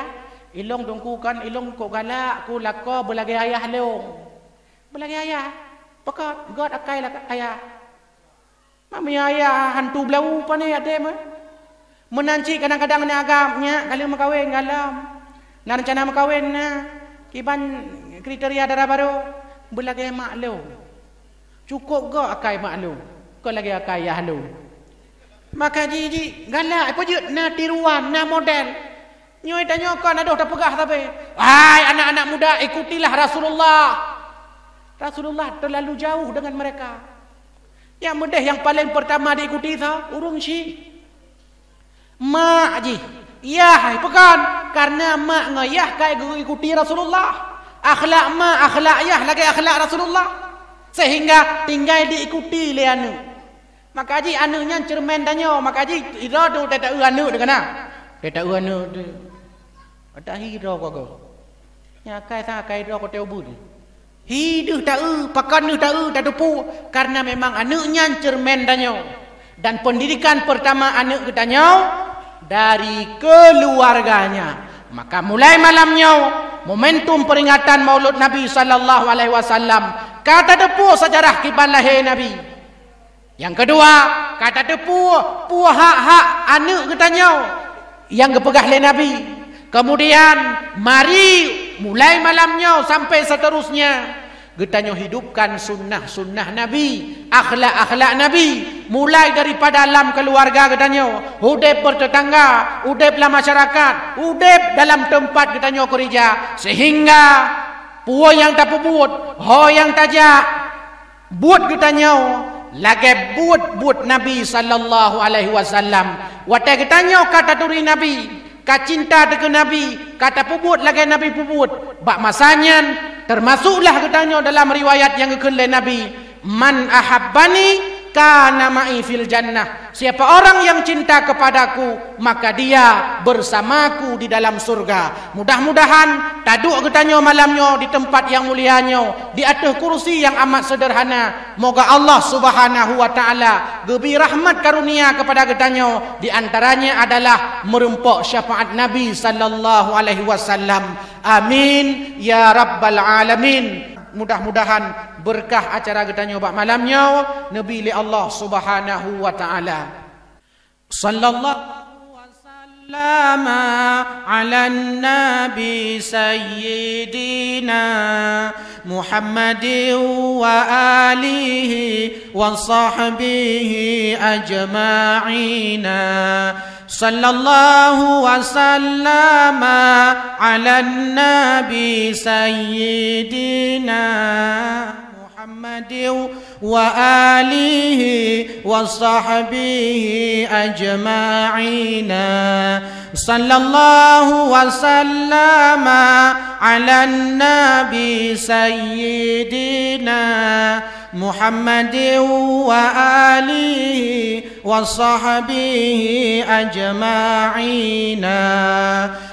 ilong dongku kan ilong kok galak ku lako belagi ayah leong belagi ayah pokok god akai lah ayah mami ayah hantu belau pane ade mah menanci kadang-kadang ni agamnya kali makawin galam na rencana makawin na kiban kriteria darah baru belagi maklu cukup go akai maklu ko lagi akai ya lu maka jiji galak apa je na tiruan na model nyoi tanya kan aduh tak pegah tapi hai anak-anak muda ikutilah Rasulullah terlalu jauh dengan mereka yang mudah yang paling pertama diikuti tau urung si mak ji yah pekan karena mak ngayah kai ikuti Rasulullah akhlak mak akhlak yah lagi akhlak Rasulullah sehingga tinggal diikuti le anu maka ji anunya cermen tanya maka ji ira tu tak anu dengan tak anu tu ada hiro kau nya kai ta kai ro ko teu bun hidup tak pakan tak tupu karena memang anunya cermen tanya dan pendidikan pertama anak ketanya dari keluarganya. Maka mulai malamnya momentum peringatan Maulud Nabi sallallahu alaihi wasallam kata depu sejarah kiban lahir Nabi. Yang kedua kata depu hak-hak anak ketanya yang kepegah oleh Nabi. Kemudian mari mulai malamnya sampai seterusnya getanyo hidupkan sunnah Nabi, akhlak Nabi, mulai daripada dalam keluarga getanyo, udep bertetangga, udep dalam masyarakat, udep dalam tempat getanyo kerja, sehingga puo yang tak buat, ho yang tajak, buat getanyo, lagi buat Nabi sallallahu alaihi wasallam. Watai getanyo kata turi Nabi, kacinta dengan Nabi, kata puput lagi Nabi puput. Bak masanya termasuklah katanya dalam riwayat yang kekelai Nabi, man ahabbani kana ma'i fil jannah. Siapa orang yang cinta kepadaku, maka dia bersamaku di dalam surga. Mudah-mudahan taduk katanya malamnya di tempat yang mulianya, di atas kursi yang amat sederhana. Moga Allah Subhanahu wa taala gebi rahmat karunia kepada katanya, di antaranya adalah merempok syafaat Nabi sallallahu alaihi wasallam. Amin ya rabbal alamin. Mudah-mudahan berkah acara kita nyoba malamnya Nabi li Allah Subhanahu wa taala. Sallallahu wasallam ala nabi sayyidina Muhammadin wa alihi wa sahbihi ajma'ina. Sallallahu wasallam ala nabi sayyidina Muhammadin wa alihi wa sahbihi ajma'ina. Sallallahu wasallam ala nabi sayyidina Muhammadin wa alihi wa sahbihi ajma'ina.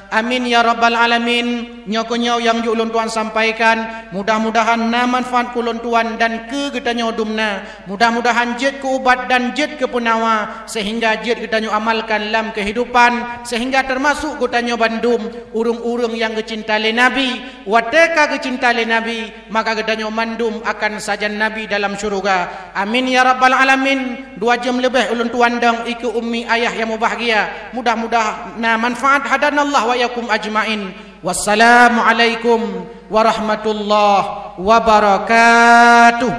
Amin ya rabbal alamin. Nyokonyo yang ulun tuan sampaikan, mudah-mudahan na manfaat kulun tuan dan ke getanyo dumna. Mudah-mudahan jet ke ubat dan jet ke punawa, sehingga jet getanyo amalkan dalam kehidupan, sehingga termasuk getanyo bandum urung-urung yang kecinta le Nabi. Wateka kecinta le Nabi, maka getanyo mandum akan sajan Nabi dalam syurga. Amin ya rabbal alamin. 2 jam lebih ulun tuan dang iku ummi ayah yang bahagia. Mudah-mudahan na manfaat hadanallah wa yakum ajmain. Wassalamualaikum warahmatullahi wabarakatuh.